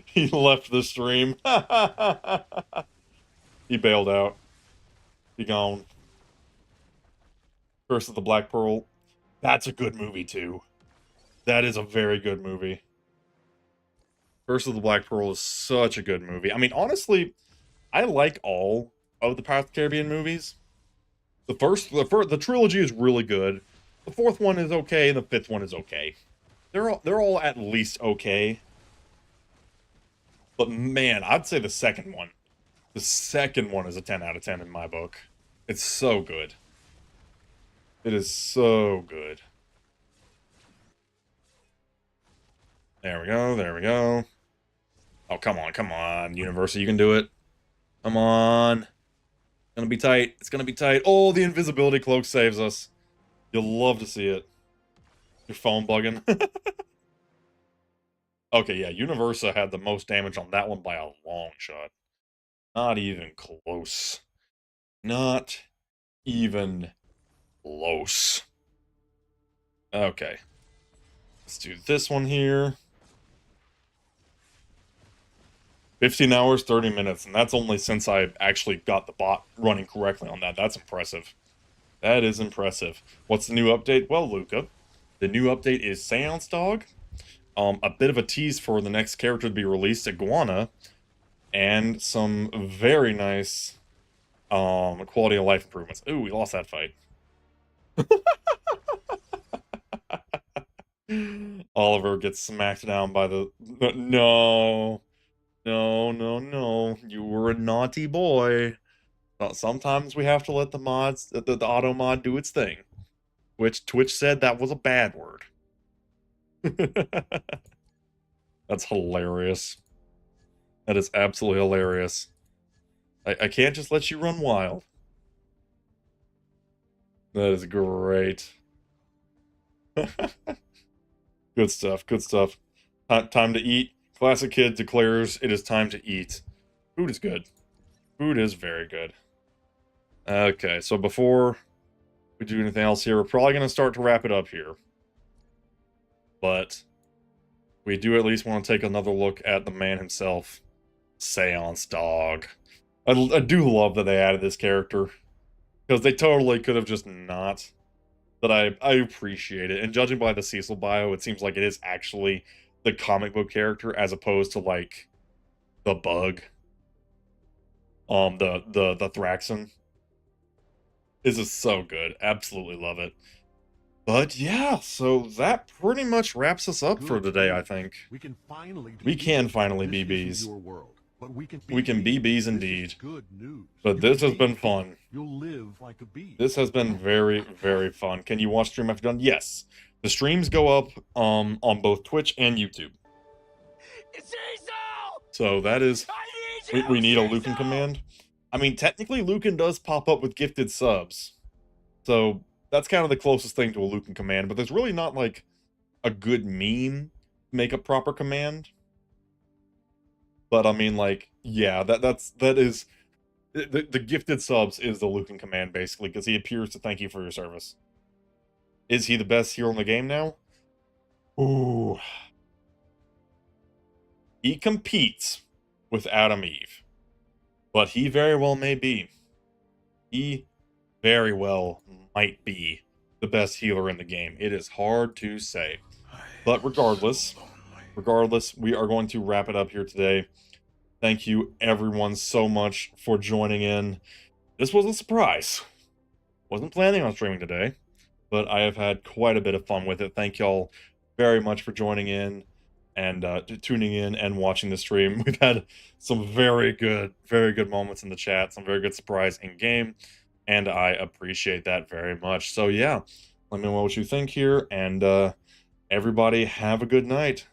He left the stream. He bailed out. He gone. Curse of the Black Pearl. That's a good movie, too. That is a very good movie. Curse of the Black Pearl is such a good movie. I mean, honestly, I like all of the Pirates of the Caribbean movies. The trilogy is really good. The fourth one is okay, and the fifth one is okay. They're all at least okay. But man, I'd say the second one. The second one is a 10 out of 10 in my book. It's so good. It is so good. There we go, there we go. Oh, come on, Universa, you can do it. Come on. It's gonna be tight. It's gonna be tight. Oh, the invisibility cloak saves us. You'll love to see it. Your phone bugging. Okay, yeah, Universa had the most damage on that one by a long shot. Not even close. Not even close. Okay. Let's do this one here. 15 hours, 30 minutes, and that's only since I actually got the bot running correctly on that. That's impressive. That is impressive. What's the new update? Well, Luca, the new update is Seance Dog. A bit of a tease for the next character to be released, Iguana, and some very nice quality of life improvements. Ooh, we lost that fight. Oliver gets smacked down by the... No. No. You were a naughty boy. Sometimes we have to let the mods, the auto mod do its thing. Which Twitch said that was a bad word. That's hilarious. That is absolutely hilarious. I can't just let you run wild. That is great. Good stuff, good stuff. Time to eat. Classic Kid declares it is time to eat. Food is good. Food is very good. Okay, so before we do anything else here, we're probably going to start to wrap it up here. But we do at least want to take another look at the man himself, Seance Dog. I do love that they added this character, because they totally could have just not. But I appreciate it, and judging by the Cecil bio, it seems like it is actually the comic book character as opposed to like the Bug, the Thraxon. This is so good. Absolutely love it. But yeah, so that pretty much wraps us up for today, I think. We can finally be bees. your world, but we can be bees indeed. Good news. But this has been fun. You'll live like a bee. This has been very, very fun. Can you watch stream after done? Yes. The streams go up on both Twitch and YouTube. So that is... We need a Lucan command. I mean, technically, Lucan does pop up with gifted subs. So that's kind of the closest thing to a Lucan command, but there's really not, like, a good meme to make a proper command. But, I mean, like, yeah, that is... The gifted subs is the Lucan command, basically, because he appears to thank you for your service. Is he the best hero in the game now? Ooh. He competes with Adam Eve. But he very well may be. He very well might be the best healer in the game. It is hard to say. But regardless, we are going to wrap it up here today. Thank you, everyone, so much for joining in. This was a surprise. Wasn't planning on streaming today, but I have had quite a bit of fun with it. Thank y'all very much for joining in and tuning in and watching the stream. We've had some very good moments in the chat, some very good surprise in game, and I appreciate that very much. So yeah, let me know what you think here, and everybody have a good night.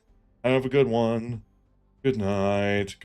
Have a good one. Good night.